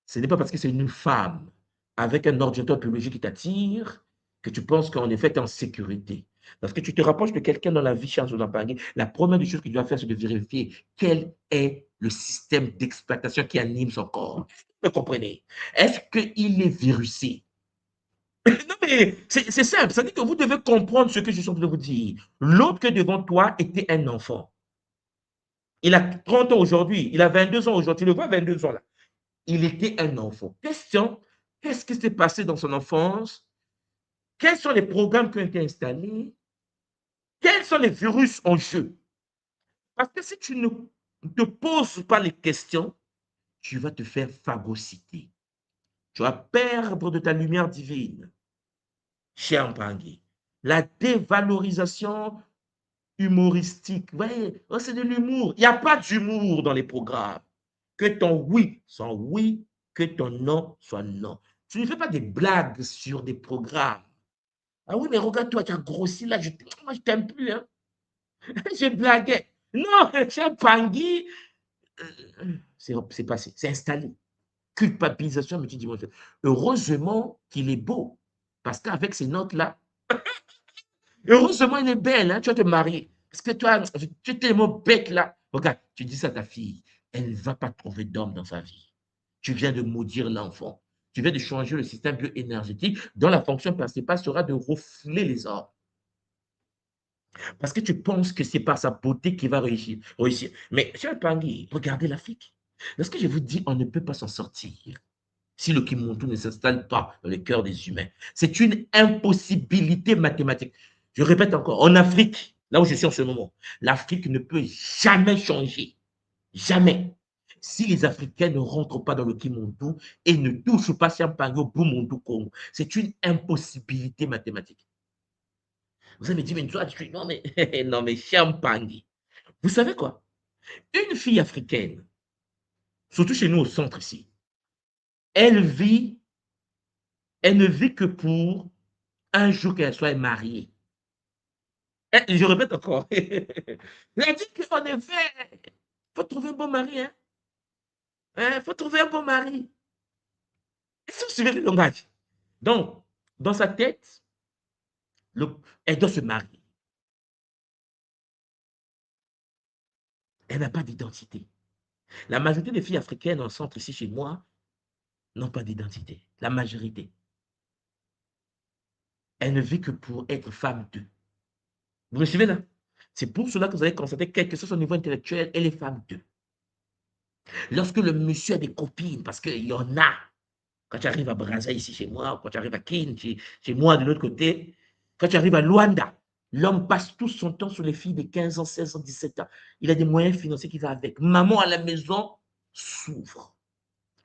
ce n'est pas parce que c'est une femme avec un ordinateur biologique qui t'attire que tu penses qu'en effet, tu es en sécurité. Parce que tu te rapproches de quelqu'un dans la vie, cher Zola Pangui, la première des choses que tu dois faire, c'est de vérifier quel est le système d'exploitation qui anime son corps. Vous comprenez? Est-ce qu'il est virusé? Non, mais c'est simple. Ça dit que vous devez comprendre ce que je suis en train de vous dire. L'autre que devant toi était un enfant. Il a 30 ans aujourd'hui. Il a 22 ans aujourd'hui. Tu le vois, 22 ans là. Il était un enfant. Question, qu'est-ce qui s'est passé dans son enfance? Quels sont les programmes qui ont été installés? Quels sont les virus en jeu? Parce que si tu ne te poses pas les questions, tu vas te faire phagocyter. Tu vas perdre de ta lumière divine, cher Mpangui. La dévalorisation humoristique. Ouais, oh, c'est de l'humour. Il n'y a pas d'humour dans les programmes. Que ton oui soit oui, que ton non soit non. Tu ne fais pas des blagues sur des programmes. Ah oui, mais regarde-toi, tu as grossi là. Moi, je t'aime plus. Hein. Je blaguais. Non, cher Pangui, c'est passé, c'est installé. Culpabilisation, mais tu dis, heureusement qu'il est beau. Parce qu'avec ces notes-là, heureusement, elle est belle, hein, tu vas te marier. Parce que toi, tu es tellement bête là. Regarde, tu dis ça à ta fille, elle ne va pas trouver d'homme dans sa vie. Tu viens de maudire l'enfant. Tu viens de changer le système bioénergétique dont la fonction principale sera de refouler les hommes. Parce que tu penses que c'est par sa beauté qu'il va réussir. Mais, cher Pangui, regardez l'Afrique. Lorsque je vous dis on ne peut pas s'en sortir, si le Kimuntu ne s'installe pas dans le cœur des humains. C'est une impossibilité mathématique. Je répète encore, en Afrique, là où je suis en ce moment, l'Afrique ne peut jamais changer. Jamais. Si les Africains ne rentrent pas dans le Kimontu et ne touchent pas Champagne au Bumundu Congo, c'est une impossibilité mathématique. Vous avez dit, mais toi, tu non, mais, non, mais Champagne. Vous savez quoi? Une fille africaine, surtout chez nous au centre ici, elle vit, elle ne vit que pour un jour qu'elle soit mariée. Je répète encore. Elle a dit qu'en effet, il faut trouver un bon mari. Il faut trouver un bon mari. Est-ce que vous suivez le langage? Donc, dans sa tête, elle doit se marier. Elle n'a pas d'identité. La majorité des filles africaines en centre ici chez moi n'ont pas d'identité. La majorité. Elle ne vit que pour être femme d'eux. Vous me suivez là? C'est pour cela que vous allez constater, quel que soit son niveau intellectuel, elle est femme d'eux. Lorsque le monsieur a des copines, parce qu'il y en a, quand tu arrives à Brazza ici chez moi, quand tu arrives à Kin, chez moi de l'autre côté, quand tu arrives à Luanda, l'homme passe tout son temps sur les filles de 15 ans, 16 ans, 17 ans. Il a des moyens financiers qui vont avec. Maman à la maison souffre,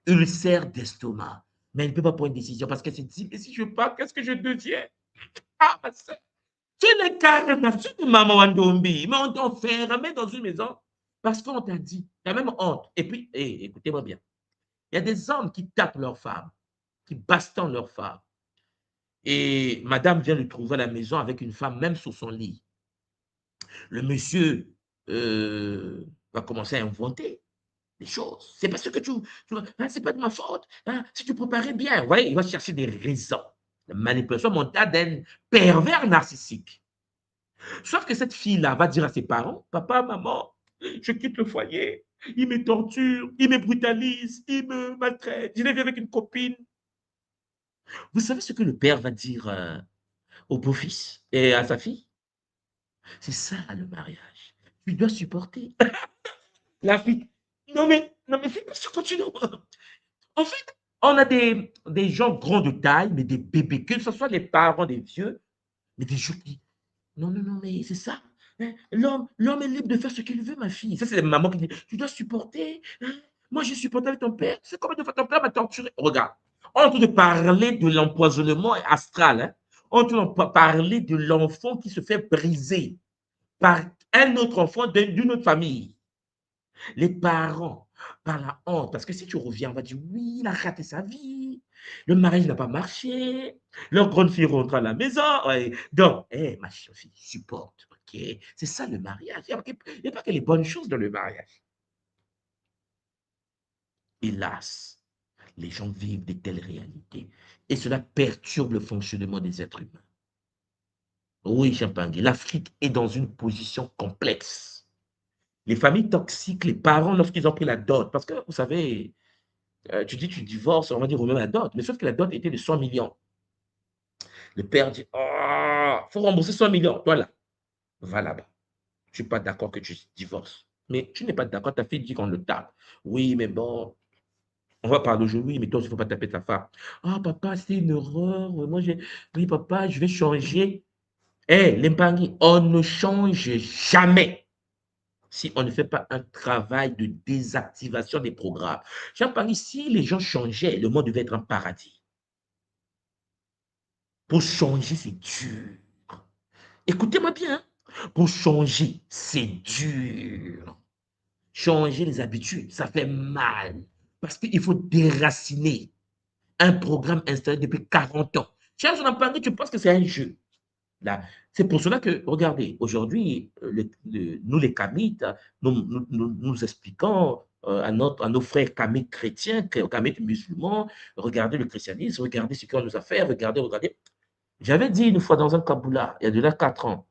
ulcère d'estomac, mais elle ne peut pas prendre une décision parce qu'elle se dit, mais si je pars, qu'est-ce que je deviens? Ah, ma soeur, tu n'es carrément, tu es maman Wandombi, mais on t'enferme dans une maison parce qu'on t'a dit, tu as même honte. Et puis, écoutez-moi bien, il y a des hommes qui tapent leurs femmes, qui bastonnent leurs femmes. Et madame vient le trouver à la maison avec une femme, même sur son lit. Le monsieur va commencer à inventer des choses. C'est parce que c'est pas de ma faute. Hein, si tu préparais bien, vous voyez, il va chercher des raisons. La manipulation mentale d'un pervers narcissique. Sauf que cette fille-là va dire à ses parents, papa, maman, je quitte le foyer, il me torture, il me brutalise, il me maltraite, je l'ai vu avec une copine. Vous savez ce que le père va dire au beau-fils et à sa fille? C'est ça le mariage. Tu dois supporter. La fille. Non, mais c'est pas ce continue. En fait, on a des gens grands de taille, mais des bébés, que ce soit les parents des vieux, mais des gens qui. Non, mais c'est ça. Hein, l'homme est libre de faire ce qu'il veut, ma fille. Ça, c'est les mamans qui disent, tu dois supporter. Hein. Moi, j'ai supporté avec ton père. C'est comme de fois ton père m'a torturé. Regarde, on est en train de parler de l'empoisonnement astral. Hein. On est en train de parler de l'enfant qui se fait briser par un autre enfant d'une autre famille. Les parents, par la honte, parce que si tu reviens, on va dire oui, il a raté sa vie, le mariage n'a pas marché, leur grande fille rentre à la maison. Ouais. Donc, ma chère fille, supporte, ok? C'est ça le mariage. Il n'y a pas que les bonnes choses dans le mariage. Hélas, les gens vivent de telles réalités et cela perturbe le fonctionnement des êtres humains. Oui, Champagne, l'Afrique est dans une position complexe. Les familles toxiques, les parents, lorsqu'ils ont pris la dot, parce que vous savez, tu dis tu divorces, on va dire remets la dot, mais sauf que la dot était de 100 millions. Le père dit, oh, il faut rembourser 100 millions. Toi là, va là-bas. Je ne suis pas d'accord que tu divorces. Mais tu n'es pas d'accord, ta fille dit qu'on le tape. Oui, mais bon, on va parler aujourd'hui, mais toi, il ne faut pas taper ta femme. Ah, papa, c'est une horreur. Oui, papa, je vais changer. L'Impangui, on ne change jamais si on ne fait pas un travail de désactivation des programmes. Champagne, si les gens changeaient, le monde devait être un paradis. Pour changer, c'est dur. Écoutez-moi bien. Pour changer, c'est dur. Changer les habitudes, ça fait mal. Parce qu'il faut déraciner un programme installé depuis 40 ans. Cherche en parler, tu penses que c'est un jeu. Là, c'est pour cela que, regardez, aujourd'hui, nous les Kamites, nous expliquons à nos frères Kamites chrétiens, Kamites musulmans, regardez le christianisme, regardez ce qu'on nous a fait, regardez. J'avais dit une fois dans un Kaboula, il y a de là 4 ans,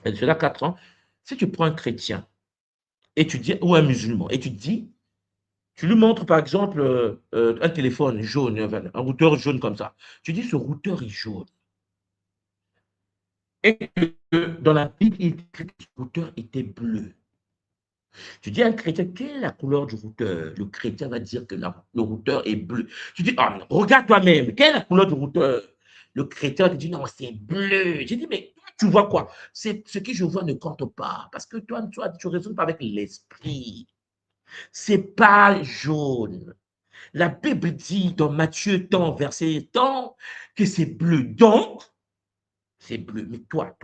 il y a de là 4 ans, si tu prends un chrétien et tu dis, ou un musulman, et tu dis, tu lui montres par exemple un téléphone jaune, un routeur jaune comme ça, tu dis, ce routeur est jaune. Et que dans la Bible, il dit que le routeur était bleu. Tu dis à un chrétien, quelle est la couleur du routeur? Le chrétien va dire que le routeur est bleu. Tu dis, oh, regarde toi-même, quelle est la couleur du routeur? Le chrétien te dit, non, c'est bleu. J'ai dit, mais tu vois quoi? Ce que je vois ne compte pas. Parce que toi, tu ne raisonnes pas avec l'esprit. C'est pas jaune. La Bible dit dans Matthieu tant, verset tant, que c'est bleu. Donc, c'est bleu. Mais toi,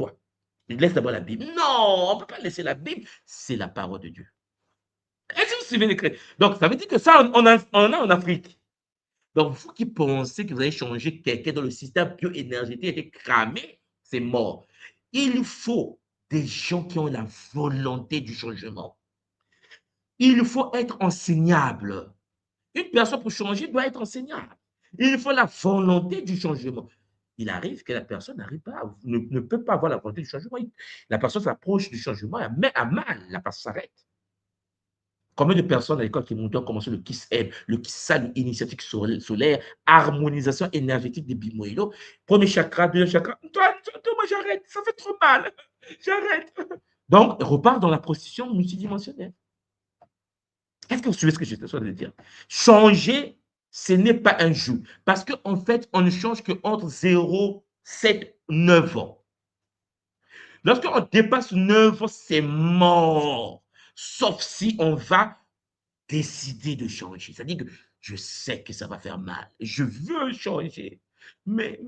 laisse d'abord la Bible. Non, on ne peut pas laisser la Bible. C'est la parole de Dieu. Est-ce que vous suivez les chrétiens? Donc, ça veut dire que ça, on a en Afrique. Donc, vous qui pensez que vous allez changer quelqu'un dont le système bioénergétique a été cramé, c'est mort. Il faut des gens qui ont la volonté du changement. Il faut être enseignable. Une personne pour changer doit être enseignable. Il faut la volonté du changement. Il arrive que la personne n'arrive pas, ne peut pas avoir la volonté du changement. La personne s'approche du changement, elle met à mal, la personne s'arrête. Combien de personnes à l'école qui ont commencé le KISS-M, le KISS-SAL, initiative solaire, harmonisation énergétique des bimoïlos. Premier chakra, deuxième chakra. Toi, moi j'arrête, ça fait trop mal. J'arrête. Donc, repart dans la prostitution multidimensionnelle. Est-ce que vous suivez ce que j'étais en train de dire? Changer, ce n'est pas un jeu. Parce qu'en fait, on ne change qu'entre 0, 7, 9 ans. Lorsqu'on dépasse 9 ans, c'est mort. Sauf si on va décider de changer. C'est-à-dire que je sais que ça va faire mal. Je veux changer. Mais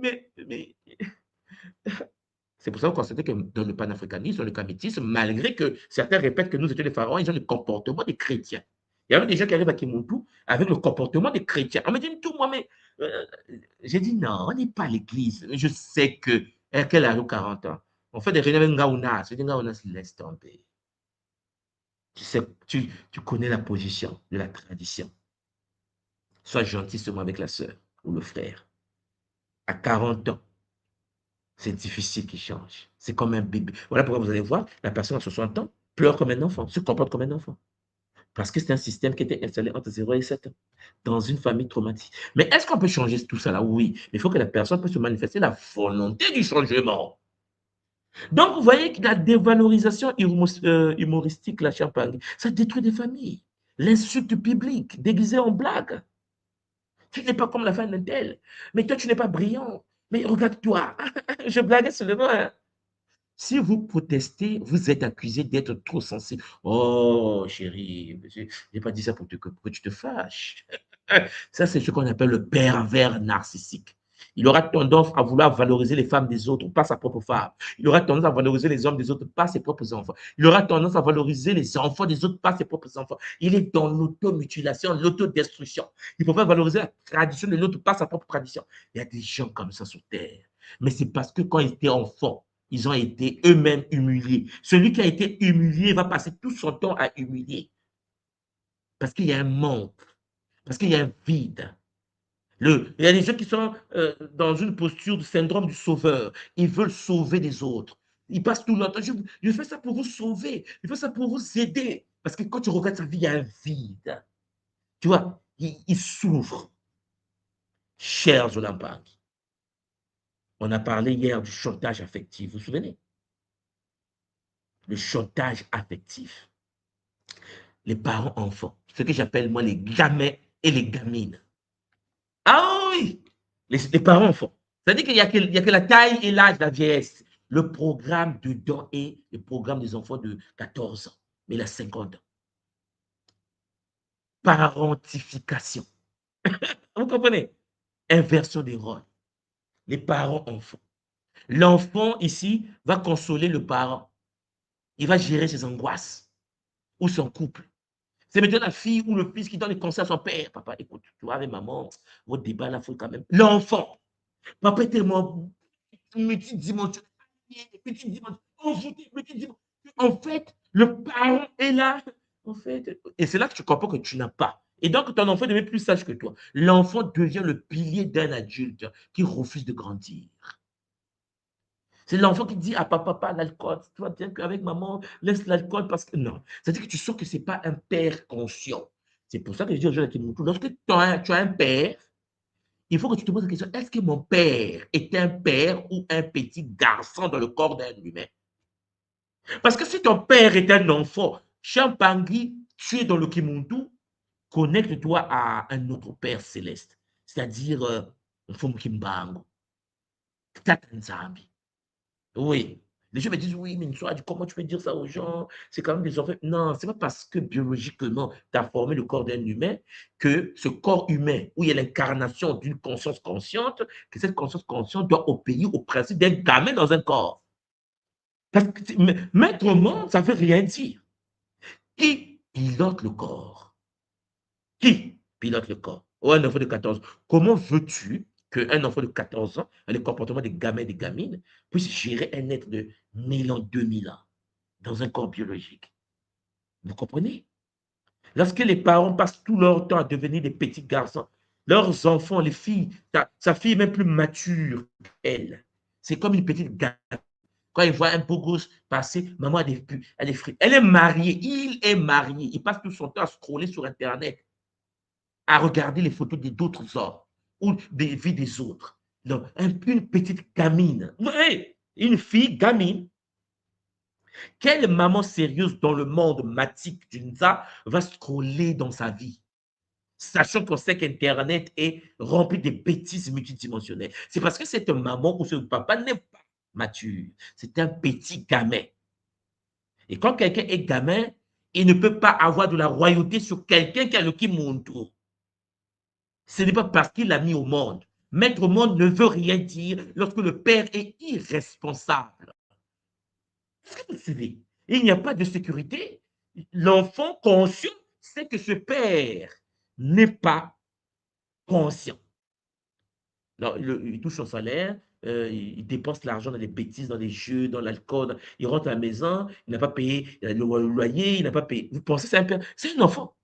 c'est pour ça qu'on constatait que dans le panafricanisme, dans le camétisme, malgré que certains répètent que nous étions des pharaons, ils ont le comportement des chrétiens. Il y a même des gens qui arrivent à Kimuntu avec le comportement des chrétiens. On me dit tout, moi, mais j'ai dit non, on n'est pas à l'église. Mais je sais que, qu'elle a 40 ans. On fait des réunions avec Ngaouna. C'est dit Ngaouna se laisse tomber. Tu sais, tu connais la position de la tradition. Sois gentil seulement avec la sœur ou le frère. À 40 ans, c'est difficile qu'il change. C'est comme un bébé. Voilà pourquoi vous allez voir, la personne à 60 ans pleure comme un enfant, se comporte comme un enfant. Parce que c'est un système qui était installé entre 0 et 7 ans, dans une famille traumatique. Mais est-ce qu'on peut changer tout ça là? Oui. Mais il faut que la personne puisse se manifester la volonté du changement. Donc, vous voyez que la dévalorisation humoristique, la champagne, ça détruit des familles. L'insulte publique, déguisée en blague. Tu n'es pas comme la femme d'un tel. Mais toi, tu n'es pas brillant. Mais regarde-toi. Je blaguais seulement. Hein. Si vous protestez, vous êtes accusé d'être trop sensible. Oh, chérie, je n'ai pas dit ça pour que tu te fâches. Ça, c'est ce qu'on appelle le pervers narcissique. Il aura tendance à vouloir valoriser les femmes des autres, pas sa propre femme. Il aura tendance à valoriser les hommes des autres, pas ses propres enfants. Il aura tendance à valoriser les enfants des autres, pas ses propres enfants. Il est dans l'automutilation, l'autodestruction. Il ne peut pas valoriser la tradition de l'autre, pas sa propre tradition. Il y a des gens comme ça sur Terre. Mais c'est parce que quand ils étaient enfants, ils ont été eux-mêmes humiliés. Celui qui a été humilié va passer tout son temps à humilier. Parce qu'il y a un manque, parce qu'il y a un vide. Il y a des gens qui sont dans une posture de syndrome du sauveur. Ils veulent sauver les autres. Ils passent tout leur temps. Je fais ça pour vous sauver. Je fais ça pour vous aider. Parce que quand tu regardes sa vie, il y a un vide. Tu vois, il souffre. Chers Olympiques, on a parlé hier du chantage affectif. Vous vous souvenez? Le chantage affectif. Les parents-enfants. Ce que j'appelle, moi, les gamins et les gamines. Ah oui, les parents-enfants. C'est-à-dire qu'il n'y a que la taille et l'âge de la vieillesse. Le programme dedans est le programme des enfants de 14 ans, mais il a 50 ans. Parentification. Vous comprenez? Inversion des rôles. Les parents-enfants. L'enfant, ici, va consoler le parent. Il va gérer ses angoisses ou son couple. C'est maintenant la fille ou le fils qui donne les conseils à son père. Papa, écoute, tu vois, avec maman, votre débat là, il faut quand même. L'enfant. Papa est tellement multidimensionnel. En fait, le parent est là. En fait, et c'est là que tu comprends que tu n'as pas. Et donc, ton enfant devient plus sage que toi. L'enfant devient le pilier d'un adulte qui refuse de grandir. C'est l'enfant qui dit à papa, pas l'alcool. Tu vois bien qu'avec maman, laisse l'alcool parce que non. C'est-à-dire que tu sens que ce n'est pas un père conscient. C'est pour ça que je dis aux gens qui nous lorsque tu as un père, il faut que tu te poses la question, est-ce que mon père est un père ou un petit garçon dans le corps d'un humain? Parce que si ton père est un enfant, Champangui, tu es dans le Kimuntu, connecte-toi à un autre père céleste, c'est-à-dire Mfumukimbango, Tatanzambi. Oui. Les gens me disent, oui, mais comment tu peux dire ça aux gens? C'est quand même des enfants. Non, c'est pas parce que biologiquement, tu as formé le corps d'un humain que ce corps humain, où il y a l'incarnation d'une conscience consciente, que cette conscience consciente doit obéir au principe d'un gamin dans un corps. Parce que maître monde, ça ne veut rien dire. Qui pilote le corps? Qui pilote le corps? Ou un enfant de 14 ans. Comment veux-tu qu'un enfant de 14 ans, avec le comportement des gamins et des gamines, puisse gérer un être de 1000 ans, 2000 ans dans un corps biologique? Vous comprenez? Lorsque les parents passent tout leur temps à devenir des petits garçons, leurs enfants, les filles, sa fille est même plus mature qu'elle. C'est comme une petite gamine. Quand il voit un beau gosse passer, maman a des frites. Elle est mariée, il est marié. Il passe tout son temps à scroller sur Internet, à regarder les photos d'autres hommes ou des vies des autres. Donc, une petite gamine, ouais, une fille gamine, quelle maman sérieuse dans le monde matique d'une va scroller dans sa vie? Sachant qu'on sait qu'Internet est rempli de bêtises multidimensionnelles. C'est parce que cette maman ou ce papa n'est pas mature. C'est un petit gamin. Et quand quelqu'un est gamin, il ne peut pas avoir de la royauté sur quelqu'un qui a le Kimuntu. Ce n'est pas parce qu'il l'a mis au monde. Mettre au monde ne veut rien dire lorsque le père est irresponsable. Est-ce que vous suivez? Il n'y a pas de sécurité. L'enfant conscient sait que ce père n'est pas conscient. Alors, il touche son salaire, il dépense l'argent dans des bêtises, dans des jeux, dans l'alcool. Il rentre à la maison, il n'a pas payé le loyer, il n'a pas payé. Vous pensez que c'est un père? C'est un enfant.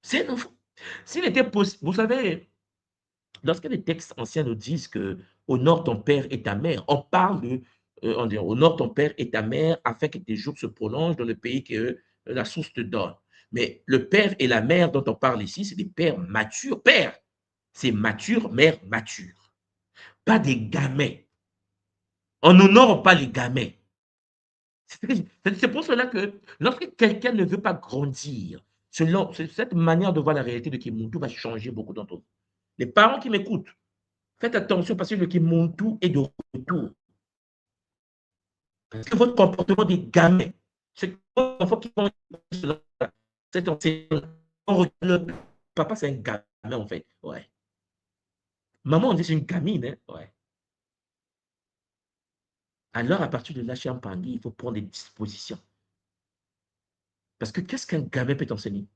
C'est un enfant. S'il était possible, vous savez, lorsque les textes anciens nous disent que honore ton père et ta mère, on parle de, on dit, honore ton père et ta mère afin que tes jours se prolongent dans le pays que la source te donne. Mais le père et la mère dont on parle ici, c'est des pères matures. Père, c'est mature, mère mature. Pas des gamins. On n'honore pas les gamins. C'est pour cela que lorsque quelqu'un ne veut pas grandir, cette manière de voir la réalité de Kimuntu va changer beaucoup d'entre vous. Les parents qui m'écoutent, faites attention parce que le Kimuntu est de retour. Parce que votre comportement des gamins, c'est comme enfant qui vont cet enseignant, papa c'est un gamin en fait. Ouais. Maman on dit c'est une gamine, hein? Ouais. Alors à partir de là, chez Pangui, il faut prendre des dispositions. Parce que qu'est-ce qu'un gamin peut t'enseigner?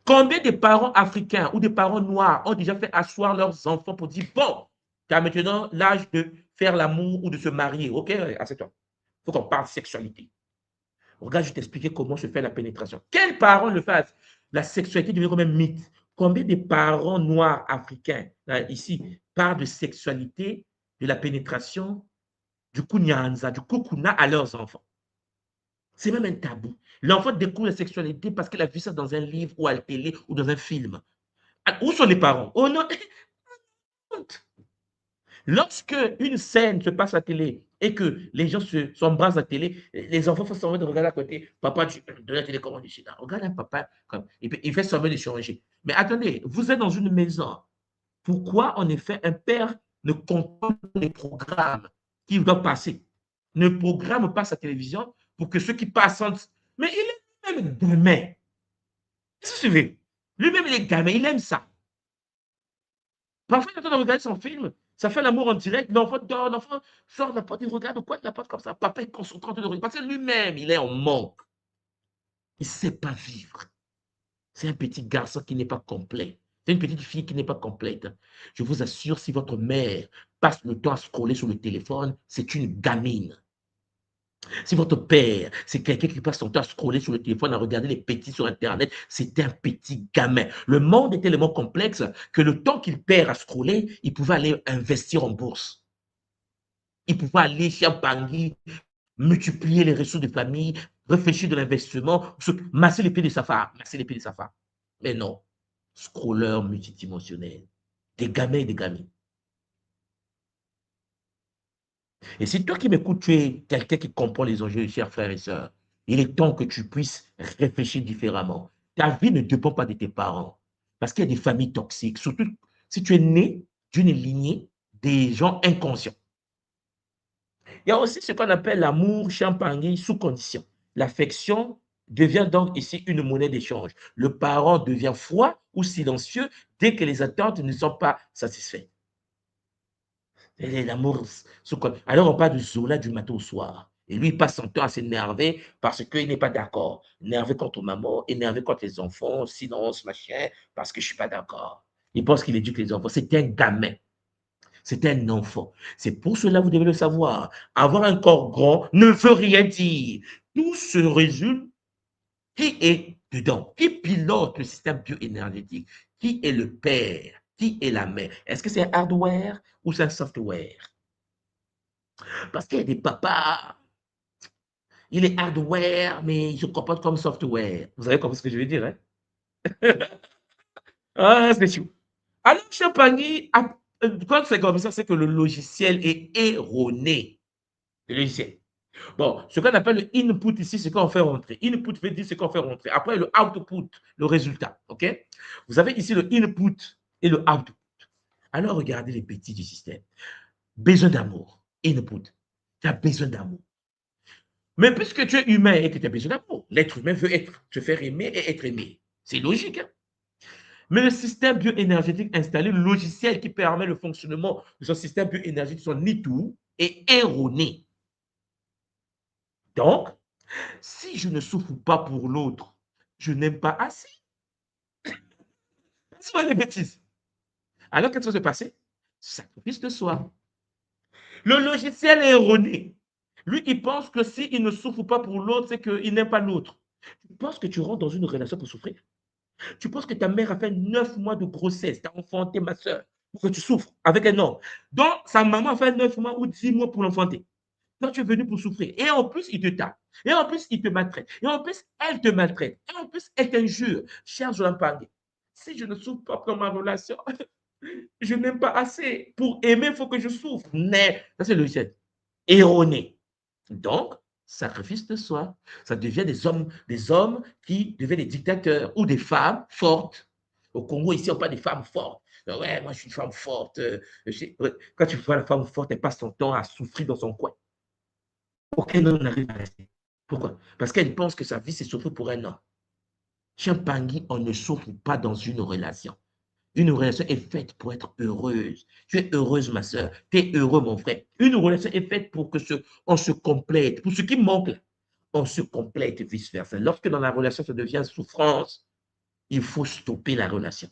Combien de parents africains ou de parents noirs ont déjà fait asseoir leurs enfants pour dire, bon, tu as maintenant l'âge de faire l'amour ou de se marier, ok, assieds-toi. Il faut qu'on parle de sexualité. Regarde, je vais t'expliquer comment se fait la pénétration. Quels parents le fassent? La sexualité devient comme un mythe. Combien de parents noirs africains, là, ici, parlent de sexualité, de la pénétration, du kunyanza, du kukuna à leurs enfants? C'est même un tabou. L'enfant découvre la sexualité parce qu'il a vu ça dans un livre ou à la télé ou dans un film. Ah, où sont les parents? Oh non, honte. Lorsque une scène se passe à la télé et que les gens s'embrassent à la télé, les enfants font semblant de regarder à côté. Papa, de la télé, comment tu là? Regarde un papa, comme, il fait semblant de changer. Mais attendez, vous êtes dans une maison. Pourquoi, en effet, un père ne contrôle pas les programmes qui doivent passer? Ne programme pas sa télévision pour que ceux qui passent sentent. Mais il est même gamin. Qu'est-ce que vous suivez? Lui-même, il est gamin, il aime ça. Parfois, il est en train de regarder son film, ça fait l'amour en direct, l'enfant dort, l'enfant sort de la porte, il regarde au coin de la porte comme ça. Papa est concentré en train de regarder. Parce que lui-même, il est en manque. Il ne sait pas vivre. C'est un petit garçon qui n'est pas complet. C'est une petite fille qui n'est pas complète. Je vous assure, si votre mère passe le temps à scroller sur le téléphone, c'est une gamine. Si votre père, c'est quelqu'un qui passe son temps à scroller sur le téléphone, à regarder les petits sur Internet, c'est un petit gamin. Le monde est tellement complexe que le temps qu'il perd à scroller, il pouvait aller investir en bourse. Il pouvait aller chez un Bangui, multiplier les ressources de famille, réfléchir de l'investissement, masser les pieds de sa femme, masser les pieds de sa femme. Mais non, scrolleur multidimensionnel, des gamins et des gamines. Et si toi qui m'écoutes, tu es quelqu'un qui comprend les enjeux, chers frères et sœurs, il est temps que tu puisses réfléchir différemment. Ta vie ne dépend pas de tes parents. Parce qu'il y a des familles toxiques, surtout si tu es né d'une lignée des gens inconscients. Il y a aussi ce qu'on appelle l'amour champagne sous condition. L'affection devient donc ici une monnaie d'échange. Le parent devient froid ou silencieux dès que les attentes ne sont pas satisfaites. Et l'amour sous condition. Alors on parle de Zola du matin au soir. Et lui, il passe son temps à s'énerver parce qu'il n'est pas d'accord. Énervé contre maman, énervé contre les enfants, silence, machin, parce que je ne suis pas d'accord. Il pense qu'il éduque les enfants. C'est un gamin. C'est un enfant. C'est pour cela, vous devez le savoir. Avoir un corps grand ne veut rien dire. Tout se résume. Qui est dedans? Qui pilote le système bioénergétique? Qui est le père? Qui est la mère? Est-ce que c'est un hardware ou c'est un software? Parce qu'il y a des papas, il est hardware, mais il se comporte comme software. Vous savez ce que je veux dire, hein? Ah, c'est chou. Alors, Champagny, quand c'est comme ça, c'est que le logiciel est erroné. Le logiciel. Bon, ce qu'on appelle le input ici, c'est qu'on fait rentrer. Input veut dire ce qu'on fait rentrer. Après, le output, le résultat. OK? Vous avez ici le input et le output. Alors, regardez les petits du système. Besoin d'amour. Input. Tu as besoin d'amour. Mais puisque tu es humain et que tu as besoin d'amour, l'être humain veut être, se faire aimer et être aimé. C'est logique. Hein? Mais le système bioénergétique installé, le logiciel qui permet le fonctionnement de ce système bioénergétique, son NITU, est erroné. Donc, si je ne souffre pas pour l'autre, je n'aime pas assez. C'est pas des bêtises. Alors, qu'est-ce qui va se passer? Sacrifice de soi. Le logiciel est erroné. Lui, il pense que s'il ne souffre pas pour l'autre, c'est qu'il n'aime pas l'autre. Tu penses que tu rentres dans une relation pour souffrir? Tu penses que ta mère a fait 9 mois de grossesse, t'as enfanté ma soeur, pour que tu souffres avec un homme. Donc, sa maman a fait 9 mois ou 10 mois pour l'enfanter. Donc, tu es venu pour souffrir. Et en plus, il te tape. Et en plus, il te maltraite. Et en plus, elle te maltraite. Et en plus, elle t'injure. Cher Jolan Pangé, si je ne souffre pas dans ma relation, je n'aime pas assez. Pour aimer, il faut que je souffre. Mais, ça, c'est le logiciel. Erroné. Donc, sacrifice de soi. Ça devient des hommes qui deviennent des dictateurs ou des femmes fortes. Au Congo, ici, on parle des femmes fortes. Ouais, moi, je suis une femme forte. Quand tu vois la femme forte, elle passe son temps à souffrir dans son coin. Aucun homme n'arrive à rester. Pourquoi? Parce qu'elle pense que sa vie, c'est souffrir pour un homme. Chez un Pangui, on ne souffre pas dans une relation. Une relation est faite pour être heureuse. Tu es heureuse, ma soeur. Tu es heureux, mon frère. Une relation est faite pour que on se complète. Pour ce qui manque, on se complète vice-versa. Lorsque dans la relation, ça devient souffrance, il faut stopper la relation.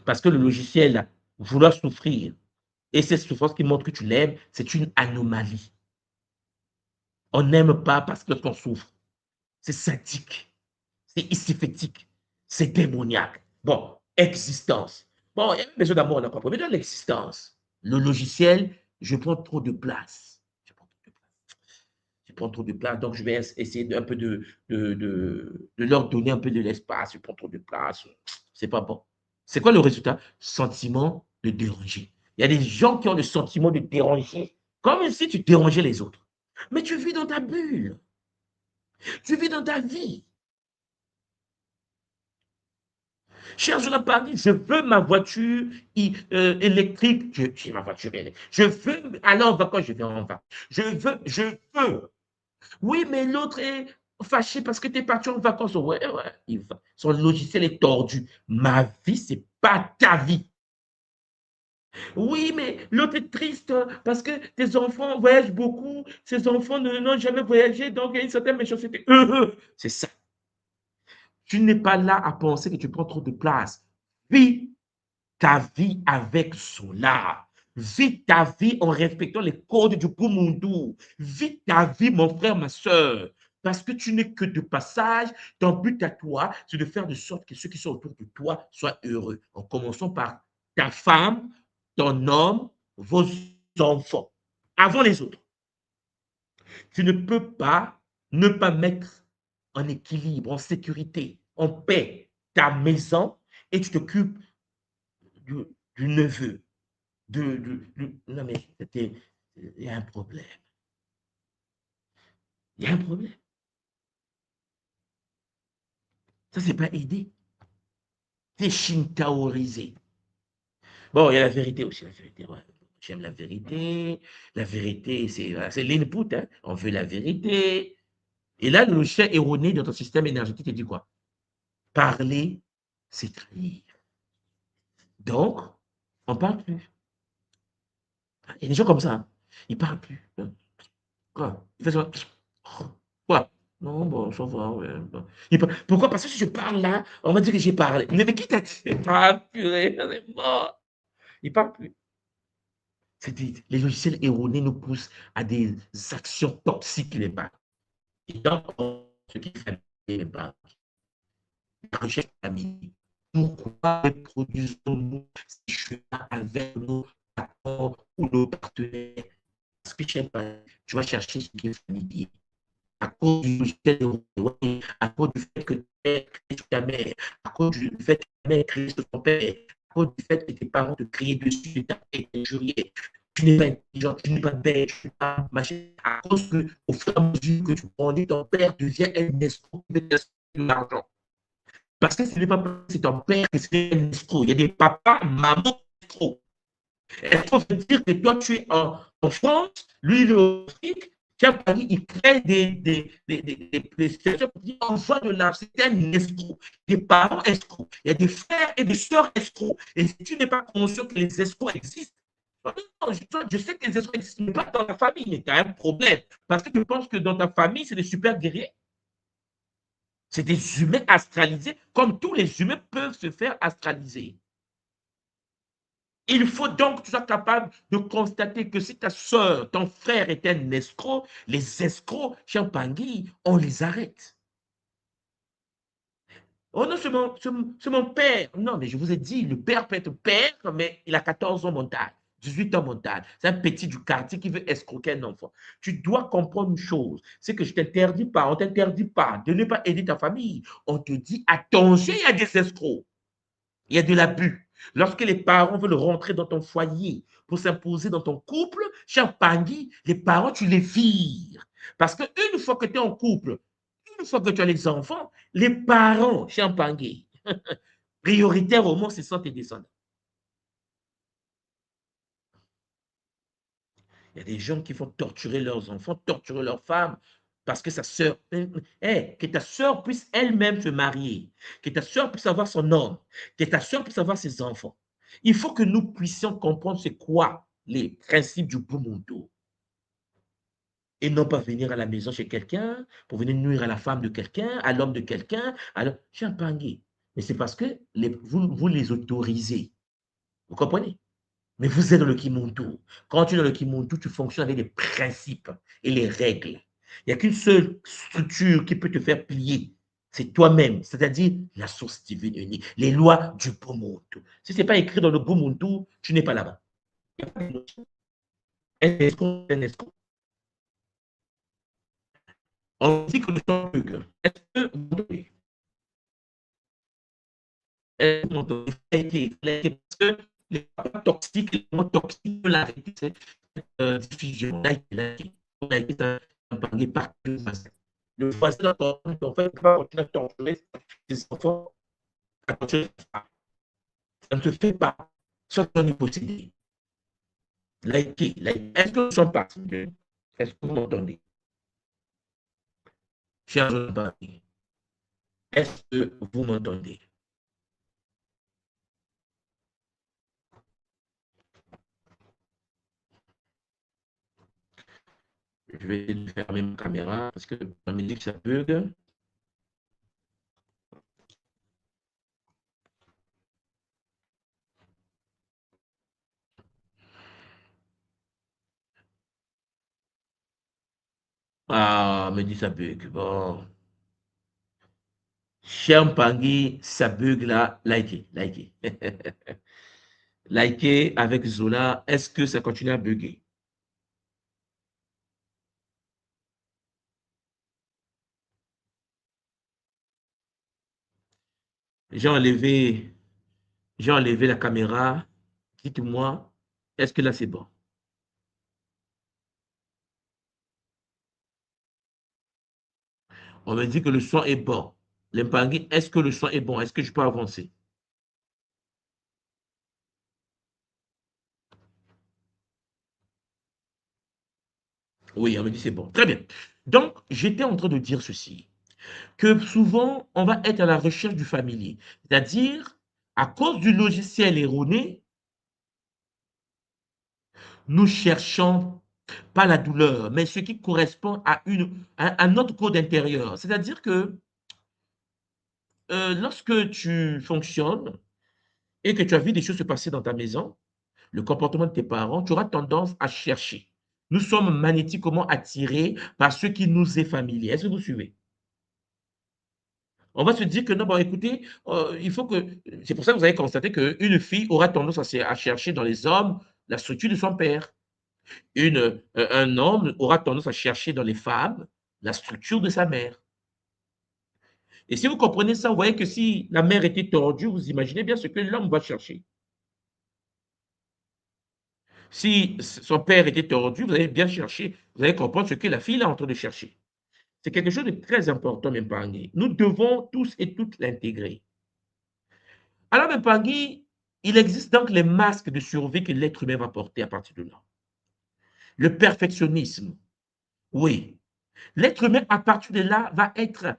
Parce que le logiciel, vouloir souffrir, et cette souffrance qui montre que tu l'aimes, c'est une anomalie. On n'aime pas parce qu'on souffre. C'est sadique, c'est isiphétique, c'est démoniaque. Bon, existence. Bon, il y a besoin d'amour, on n'a pas compris. Mais dans l'existence, le logiciel, je prends trop de place. Je prends trop de place, donc je vais essayer un peu de leur donner un peu de l'espace. Je prends trop de place. C'est pas bon. C'est quoi le résultat? Sentiment de déranger. Il y a des gens qui ont le sentiment de déranger, comme si tu dérangeais les autres. Mais tu vis dans ta bulle. Tu vis dans ta vie. Cher Jonathan Paris, je veux ma voiture électrique. J'ai ma voiture électrique. Je veux aller en vacances, je vais en vacances. Je veux. Oui, mais l'autre est fâché parce que tu es parti en vacances. Ouais, ouais. Son logiciel est tordu. Ma vie, c'est pas ta vie. Oui, mais l'autre est triste parce que tes enfants voyagent beaucoup. Ces enfants n'ont jamais voyagé, donc il y a une certaine méchanceté. C'est ça. Tu n'es pas là à penser que tu prends trop de place. Vis ta vie avec cela. Vis ta vie en respectant les codes du Kumundu. Vis ta vie, mon frère, ma soeur. Parce que tu n'es que de passage. Ton but à toi, c'est de faire de sorte que ceux qui sont autour de toi soient heureux. En commençant par ta femme, ton homme, vos enfants, avant les autres. Tu ne peux pas ne pas mettre en équilibre, en sécurité, en paix ta maison et tu t'occupes du, du neveu. Non, mais il y a un problème. Il y a un problème. Ça, c'est pas aider. C'est shintaorisé. Bon, il y a la vérité aussi, la vérité. Ouais. J'aime la vérité. La vérité, c'est l'input, hein. On veut la vérité. Et là, le logiciel erroné de ton système énergétique te dit quoi? Parler, c'est trahir. Donc, on ne parle plus. Il y a des gens comme ça, hein. Ils ne parlent plus. Quoi? Il fait ça. Quoi? Non, bon, ça va, ouais, bon. Pourquoi? Parce que si je parle là, on va dire que j'ai parlé. Mais qui t'a dit? Ah, purée, c'est mort. Il ne parle plus. Les logiciels erronés nous poussent à des actions toxiques les banques. Et donc, ce qui fait les banques, la recherche d'amis. Pourquoi reproduisons-nous ces chemins avec nos accords ou nos partenaires? Parce que tu vas chercher ce qui est familier. À cause du logiciel erroné, à cause du fait que tu as créé sur ta mère, à cause du fait que ta mère créé sur ton père, à cause du fait que tes parents te criaient dessus, t'appelaient, t'injuriaient. Tu n'es pas intelligent, tu n'es pas belle, tu n'es pas machin. À cause que, au fur et à mesure que tu grandis, ton père devient un escroc qui veut t'escroquer de l'argent. Parce que ce n'est pas c'est ton père qui c'est un escroc. Il y a des papas, mamans escrocs. Escroc veut dire que toi, tu es en France, lui, il est au Afrique, tiens, Paris, il crée des situations pour dire envoie de l'argent. C'est un escroc. Des parents escrocs. Il y a des frères et des sœurs escrocs. Et si tu n'es pas conscient que les escrocs existent, non, je sais que les escrocs existent, mais pas dans ta famille, mais tu as un problème. Parce que tu penses que dans ta famille, c'est des super guerriers. C'est des humains astralisés, comme tous les humains peuvent se faire astraliser. Il faut donc que tu sois capable de constater que si ta soeur, ton frère est un escroc, les escrocs, chez Pangui, on les arrête. Oh non, c'est mon père. Non, mais je vous ai dit, le père peut être père, mais il a 14 ans mental, 18 ans mental. C'est un petit du quartier qui veut escroquer un enfant. Tu dois comprendre une chose, c'est que je ne t'interdis pas, on ne t'interdit pas de ne pas aider ta famille. On te dit, attention, il y a des escrocs. Il y a de l'abus. Lorsque les parents veulent rentrer dans ton foyer pour s'imposer dans ton couple, cher Pangui, les parents, tu les vires. Parce qu'une fois que tu es en couple, une fois que tu as les enfants, les parents, cher Pangui, prioritaire au moins, ce sont tes descendants. Il y a des gens qui vont torturer leurs enfants, torturer leurs femmes, parce que sa sœur, que ta sœur puisse elle-même se marier, que ta sœur puisse avoir son homme, que ta sœur puisse avoir ses enfants. Il faut que nous puissions comprendre c'est quoi les principes du Bumuntu et non pas venir à la maison chez quelqu'un pour venir nuire à la femme de quelqu'un, à l'homme de quelqu'un. Alors, champagne. Mais c'est parce que vous les autorisez. Vous comprenez? Mais vous êtes dans le Kimuntu. Quand tu es dans le Kimuntu, tu fonctionnes avec les principes et les règles. Il n'y a qu'une seule structure qui peut te faire plier. C'est toi-même, c'est-à-dire la source divine unique, les lois du Bumuntu. Si ce n'est pas écrit dans le Bumuntu, tu n'es pas là-bas. On dit que nous sommes bugs. Est-ce que vous m'entendez? Est-ce que vous m'entendez? Parce que les papas toxiques, les mots toxiques de la réalité, c'est diffusion. On a été parlé par le voisin. Le voisin, en fait, ne pas continuer à torturer ses enfants. Ça ne se fait pas. Soit on est possédé. Likez, like. Est-ce que nous sommes partis? Est-ce que vous m'entendez? Chers amis, est-ce que vous m'entendez? Je vais fermer ma caméra parce que ça me dit que ça bug. Ah, me dit ça bug. Bon. Cher Pangui, ça bug là. Likez, likez. Likez avec Zola. Est-ce que ça continue à bugger? J'ai enlevé, j'ai enlevé la caméra. Dites-moi, est-ce que là c'est bon? On me dit que le son est bon. L'Empangui, est-ce que le son est bon? Est-ce que je peux avancer? Oui, on me dit c'est bon. Très bien. Donc, j'étais en train de dire ceci, que souvent, on va être à la recherche du familier. C'est-à-dire, à cause du logiciel erroné, nous cherchons pas la douleur, mais ce qui correspond à notre code intérieur. C'est-à-dire que lorsque tu fonctionnes et que tu as vu des choses se passer dans ta maison, le comportement de tes parents, tu auras tendance à chercher. Nous sommes magnétiquement attirés par ce qui nous est familier. Est-ce que vous suivez? On va se dire que non, bon, écoutez, il faut que. C'est pour ça que vous avez constaté qu'une fille aura tendance à chercher dans les hommes la structure de son père. Un homme aura tendance à chercher dans les femmes la structure de sa mère. Et si vous comprenez ça, vous voyez que si la mère était tordue, vous imaginez bien ce que l'homme va chercher. Si son père était tordu, vous allez bien chercher, vous allez comprendre ce que la fille est en train de chercher. C'est quelque chose de très important, Mempangui. Nous devons tous et toutes l'intégrer. Alors, Mempangui, il existe donc les masques de survie que l'être humain va porter à partir de là. Le perfectionnisme, oui. L'être humain, à partir de là, va être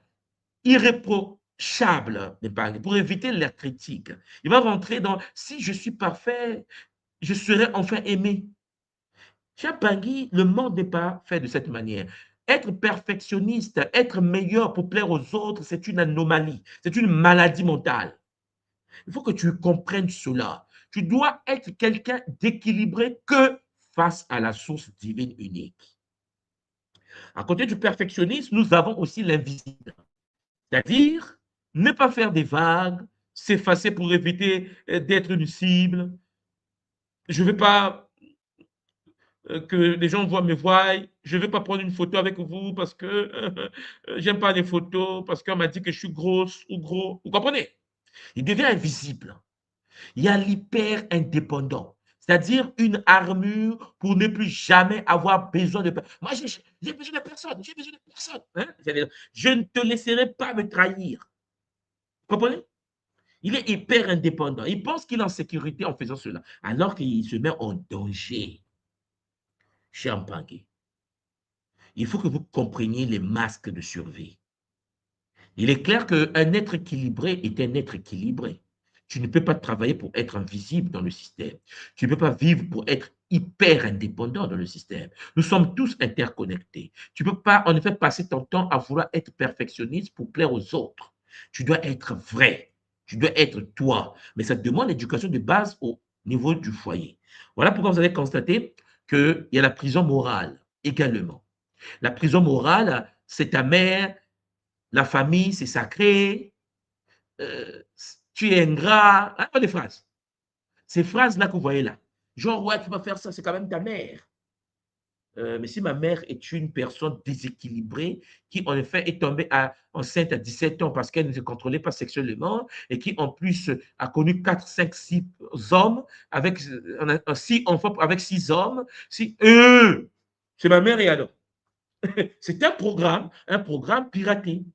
irréprochable, Mempangui, pour éviter la critique. Il va rentrer dans, si je suis parfait, je serai enfin aimé. Cher Bangui, le monde n'est pas fait de cette manière. Être perfectionniste, être meilleur pour plaire aux autres, c'est une anomalie, c'est une maladie mentale. Il faut que tu comprennes cela. Tu dois être quelqu'un d'équilibré que face à la source divine unique. À côté du perfectionnisme, nous avons aussi l'invisible, c'est-à-dire ne pas faire des vagues, s'effacer pour éviter d'être une cible. Je ne vais pas que les gens me voient. Je ne vais pas prendre une photo avec vous parce que j'aime pas les photos, parce qu'on m'a dit que je suis grosse ou gros. Vous comprenez? Il devient invisible. Il y a l'hyper-indépendant, c'est-à-dire une armure pour ne plus jamais avoir besoin de personne. Moi, j'ai besoin de personne, j'ai besoin de personne. Hein? Je ne te laisserai pas me trahir. Vous comprenez? Il est hyper indépendant. Il pense qu'il est en sécurité en faisant cela, alors qu'il se met en danger. Cher Mpangui, il faut que vous compreniez les masques de survie. Il est clair qu'un être équilibré est un être équilibré. Tu ne peux pas travailler pour être invisible dans le système. Tu ne peux pas vivre pour être hyper indépendant dans le système. Nous sommes tous interconnectés. Tu ne peux pas, en effet, passer ton temps à vouloir être perfectionniste pour plaire aux autres. Tu dois être vrai. Tu dois être toi. Mais ça demande l'éducation de base au niveau du foyer. Voilà pourquoi vous allez constater qu'il y a la prison morale également. La prison morale, c'est ta mère, la famille, c'est sacré, euh, tu es ingrat. Hein, pas des phrases. Ces phrases-là que vous voyez là. Genre, ouais, tu vas faire ça, c'est quand même ta mère. Mais si ma mère est une personne déséquilibrée, qui en effet est tombée enceinte à 17 ans parce qu'elle ne se contrôlait pas sexuellement, et qui en plus a connu 4, 5, 6 hommes, avec 6 enfants avec 6 hommes, si, c'est ma mère et alors. C'est un programme piraté.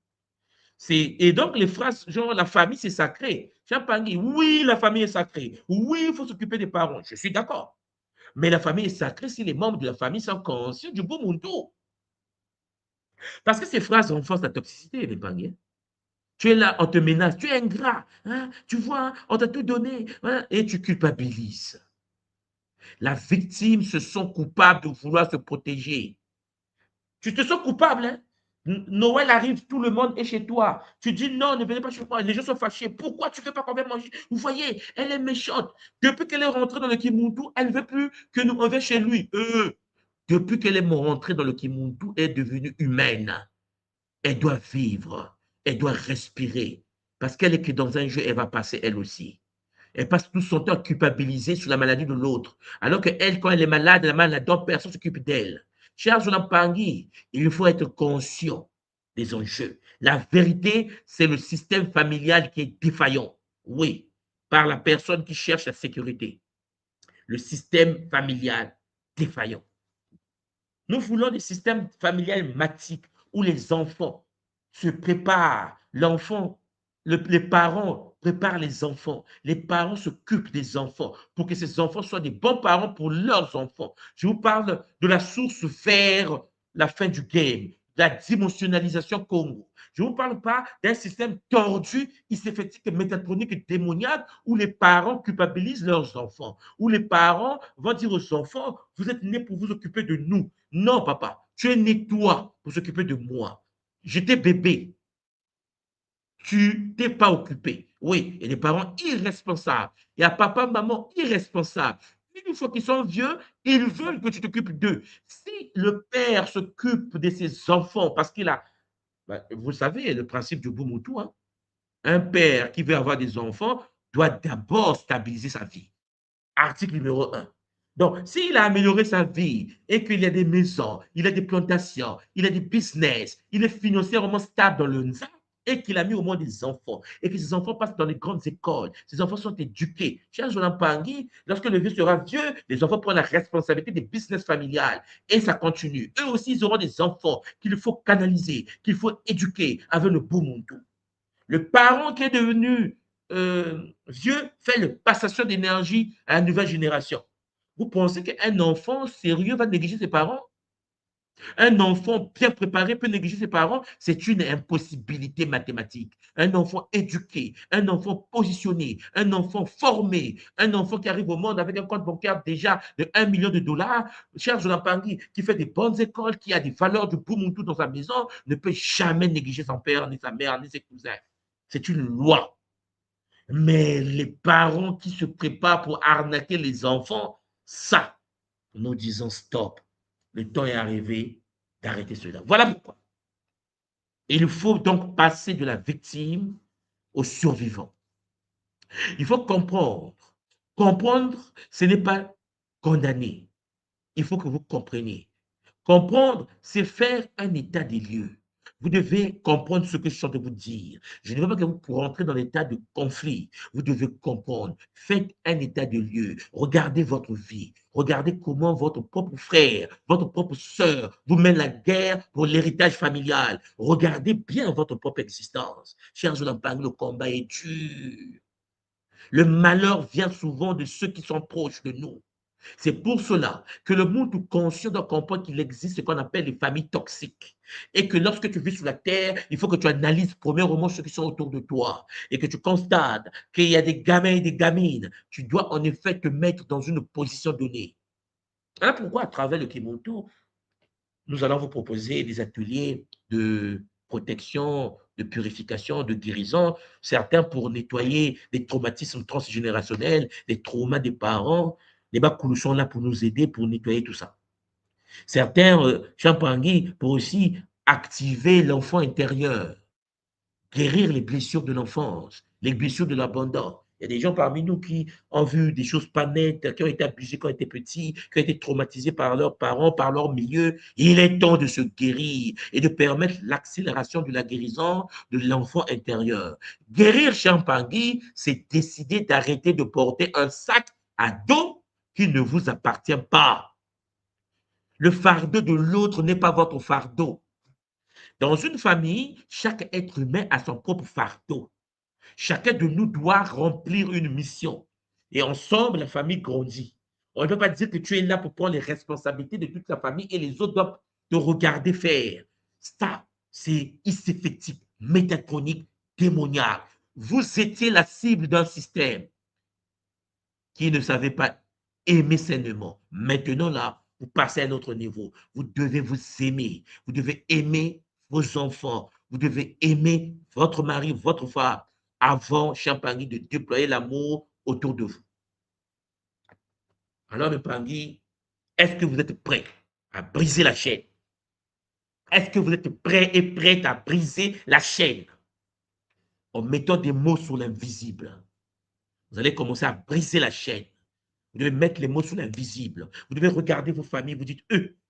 Et donc, les phrases, genre, la famille, c'est sacré. Champagne, oui, la famille est sacrée. Oui, il faut s'occuper des parents. Je suis d'accord. Mais la famille est sacrée si les membres de la famille sont conscients du beau monde. Parce que ces phrases renforcent la toxicité, les banquiers. Tu es là, on te menace, tu es ingrat. Hein, tu vois, on t'a tout donné. Hein, et tu culpabilises. La victime se sent coupable de vouloir se protéger. Tu te sens coupable, hein? Noël arrive, tout le monde est chez toi. Tu dis non, ne venez pas chez moi. Les gens sont fâchés. Pourquoi tu ne veux pas qu'on vienne manger? Vous voyez, elle est méchante. Depuis qu'elle est rentrée dans le Kimuntu, elle ne veut plus que nous on vienne chez lui. Depuis qu'elle est rentrée dans le Kimuntu, elle est devenue humaine. Elle doit vivre. Elle doit respirer. Parce qu'elle est que dans un jeu, elle va passer elle aussi. Elle passe tout son temps culpabilisée sur la maladie de l'autre. Alors qu'elle, quand elle est malade, donc personne ne s'occupe d'elle. Cher Jonathan Pangui, il faut être conscient des enjeux. La vérité, c'est le système familial qui est défaillant. Oui, par la personne qui cherche la sécurité. Le système familial défaillant. Nous voulons des systèmes familiales matiques où les enfants se préparent. L'enfant, les parents préparent les enfants. Les parents s'occupent des enfants pour que ces enfants soient des bons parents pour leurs enfants. Je vous parle de la source vers la fin du game, la dimensionnalisation Congo. Je ne vous parle pas d'un système tordu, iséfétique, métatronique, démoniaque, où les parents culpabilisent leurs enfants, où les parents vont dire aux enfants, vous êtes nés pour vous occuper de nous. Non, papa, tu es né toi pour s'occuper de moi. J'étais bébé, tu t'es pas occupé. Oui, et les parents irresponsables. Il y a papa, maman irresponsables. Une fois qu'ils sont vieux, ils veulent que tu t'occupes d'eux. Si le père s'occupe de ses enfants parce qu'il a, ben, vous savez, le principe du Ubuntu, hein, un père qui veut avoir des enfants doit d'abord stabiliser sa vie. Article numéro 1. Donc, s'il a amélioré sa vie et qu'il y a des maisons, il a des plantations, il a des business, il est financièrement stable dans le NZA et qu'il a mis au moins des enfants et que ses enfants passent dans les grandes écoles, ses enfants sont éduqués. Cher Jolan Pangui, lorsque le vieux sera vieux, les enfants prennent la responsabilité des business familiales et ça continue. Eux aussi, ils auront des enfants qu'il faut canaliser, qu'il faut éduquer avec le beau monde. Le parent qui est devenu vieux fait la passation d'énergie à la nouvelle génération. Vous pensez qu'un enfant sérieux va négliger ses parents? Un enfant bien préparé peut négliger ses parents? C'est une impossibilité mathématique. Un enfant éduqué, un enfant positionné, un enfant formé, un enfant qui arrive au monde avec un compte bancaire déjà de 1 million de dollars, cher Jonathan Pangui, qui fait des bonnes écoles, qui a des valeurs du Boumountou dans sa maison, ne peut jamais négliger son père, ni sa mère, ni ses cousins. C'est une loi. Mais les parents qui se préparent pour arnaquer les enfants, ça, nous disons stop. Le temps est arrivé d'arrêter cela. Voilà pourquoi. Il faut donc passer de la victime au survivant. Il faut comprendre. Comprendre, ce n'est pas condamner. Il faut que vous compreniez. Comprendre, c'est faire un état des lieux. Vous devez comprendre ce que je suis en train de vous dire. Je ne veux pas que vous rentrez dans l'état de conflit. Vous devez comprendre. Faites un état de lieu. Regardez votre vie. Regardez comment votre propre frère, votre propre sœur vous mène la guerre pour l'héritage familial. Regardez bien votre propre existence. Chers enfants, le combat est dur. Le malheur vient souvent de ceux qui sont proches de nous. C'est pour cela que le monde conscient doit comprendre qu'il existe ce qu'on appelle les familles toxiques. Et que lorsque tu vis sur la terre, il faut que tu analyses premièrement ceux qui sont autour de toi. Et que tu constates qu'il y a des gamins et des gamines. Tu dois en effet te mettre dans une position donnée. Voilà pourquoi, à travers le Kimonto, nous allons vous proposer des ateliers de protection, de purification, de guérison, certains pour nettoyer les traumatismes transgénérationnels, les traumas des parents. Les Bakoulous sont là pour nous aider, pour nettoyer tout ça. Certains, Champangui, pour aussi activer l'enfant intérieur, guérir les blessures de l'enfance, les blessures de l'abandon. Il y a des gens parmi nous qui ont vu des choses pas nettes, qui ont été abusés quand ils étaient petits, qui ont été traumatisés par leurs parents, par leur milieu. Il est temps de se guérir et de permettre l'accélération de la guérison de l'enfant intérieur. Guérir Champangui, c'est décider d'arrêter de porter un sac à dos qui ne vous appartient pas. Le fardeau de l'autre n'est pas votre fardeau. Dans une famille, chaque être humain a son propre fardeau. Chacun de nous doit remplir une mission. Et ensemble, la famille grandit. On ne peut pas dire que tu es là pour prendre les responsabilités de toute la famille et les autres doivent te regarder faire. Ça, c'est effectif, métatronique, démoniaque. Vous étiez la cible d'un système qui ne savait pas aimer sainement. Maintenant, là, vous passez à un autre niveau. Vous devez vous aimer. Vous devez aimer vos enfants. Vous devez aimer votre mari, votre femme, avant, Champagny, de déployer l'amour autour de vous. Alors, le Pangui, est-ce que vous êtes prêt à briser la chaîne? Est-ce que vous êtes prêt et prête à briser la chaîne en mettant des mots sur l'invisible? Vous allez commencer à briser la chaîne. Vous devez mettre les mots sur l'invisible. Vous devez regarder vos familles. Vous dites,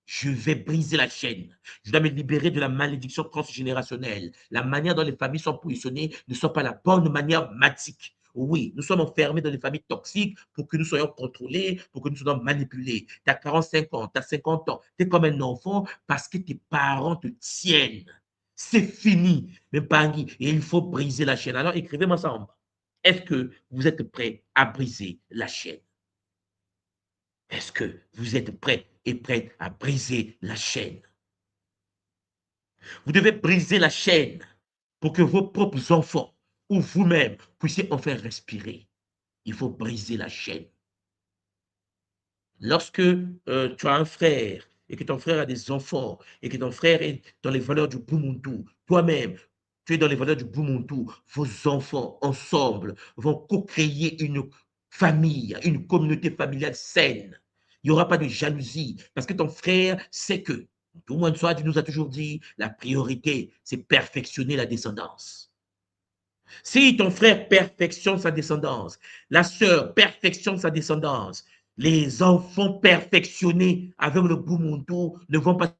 je vais briser la chaîne. Je dois me libérer de la malédiction transgénérationnelle. La manière dont les familles sont positionnées ne sont pas la bonne manière matique. Oui, nous sommes enfermés dans des familles toxiques pour que nous soyons contrôlés, pour que nous soyons manipulés. Tu as 45 ans, tu as 50 ans, tu es comme un enfant parce que tes parents te tiennent. C'est fini, mais Pangui, et il faut briser la chaîne. Alors écrivez-moi ça en bas. Est-ce que vous êtes prêts à briser la chaîne? Est-ce que vous êtes prêts et prêtes à briser la chaîne? Vous devez briser la chaîne pour que vos propres enfants ou vous-même puissiez enfin respirer. Il faut briser la chaîne. Lorsque tu as un frère et que ton frère a des enfants et que ton frère est dans les valeurs du Bumuntu, toi-même, tu es dans les valeurs du Bumuntu, vos enfants ensemble vont co-créer une famille, une communauté familiale saine. Il n'y aura pas de jalousie parce que ton frère sait que, tout le monde soit, tu nous as toujours dit, la priorité, c'est perfectionner la descendance. Si ton frère perfectionne sa descendance, la sœur perfectionne sa descendance, les enfants perfectionnés avec le Bumuntu ne vont pas.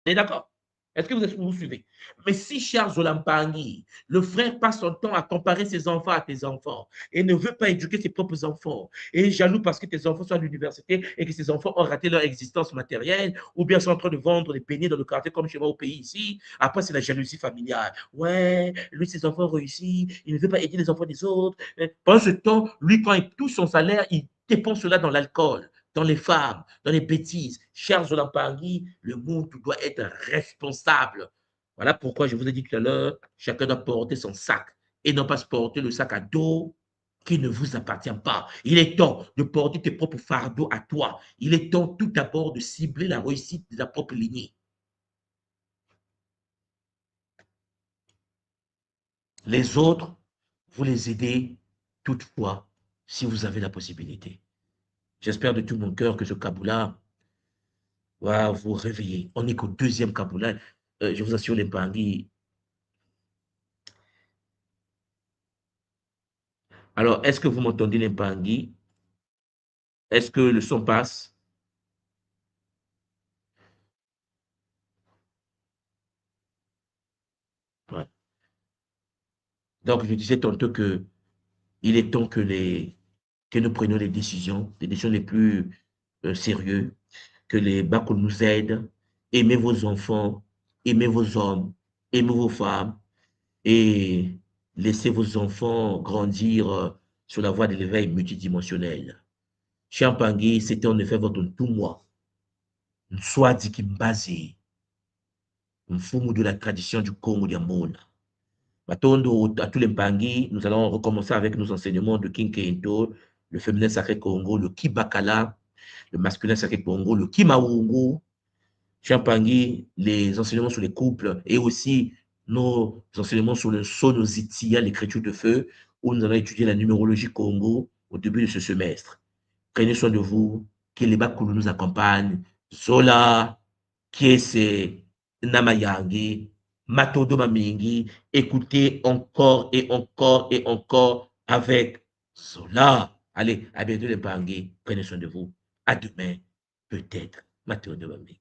On est d'accord? Est-ce que vous suivez? Mais si, cher Zolampangi, le frère passe son temps à comparer ses enfants à tes enfants et ne veut pas éduquer ses propres enfants et est jaloux parce que tes enfants sont à l'université et que ses enfants ont raté leur existence matérielle ou bien sont en train de vendre des beignets dans le quartier comme chez moi au pays ici, après c'est la jalousie familiale. Ouais, lui, ses enfants réussissent, il ne veut pas aider les enfants des autres. Pendant ce temps, lui, quand il touche son salaire, il dépense cela dans l'alcool, dans les femmes, dans les bêtises. Cher Zolampangi, le monde doit être responsable. Voilà pourquoi je vous ai dit tout à l'heure, chacun doit porter son sac et non pas se porter le sac à dos qui ne vous appartient pas. Il est temps de porter tes propres fardeaux à toi. Il est temps tout d'abord de cibler la réussite de ta propre lignée. Les autres, vous les aidez toutefois si vous avez la possibilité. J'espère de tout mon cœur que ce Kaboula va vous réveiller. On n'est qu'au deuxième Kaboula. Je vous assure, les Bangui. Alors, est-ce que vous m'entendez, les Bangui? Est-ce que le son passe? Ouais. Donc, je disais tantôt que il est temps que nous prenions les décisions les plus sérieuses, que les Bakul nous aident. Aimez vos enfants, aimez vos hommes, aimez vos femmes et laissez vos enfants grandir sur la voie de l'éveil multidimensionnel. Champangui, c'était en effet votre tout moi. Soit dit Kimbazi, un fumu de la tradition du Congo d'Amona. Matondo, à tous les Mpangi, nous allons recommencer avec nos enseignements de King Kento, le féminin sacré Congo, le Kibakala, le masculin sacré Congo, le Kimaungu, Champangui, les enseignements sur les couples et aussi nos enseignements sur le Sonozitia, l'écriture de feu, où nous allons étudier la numérologie Congo au début de ce semestre. Prenez soin de vous, que les Bakulu nous accompagnent. Zola, Kiese, Namayangi, Matodo Mamingi, écoutez encore et encore et encore avec Zola. Allez, à bientôt les Bangui. Prenez soin de vous. À demain, peut-être. Matodo Mamingi.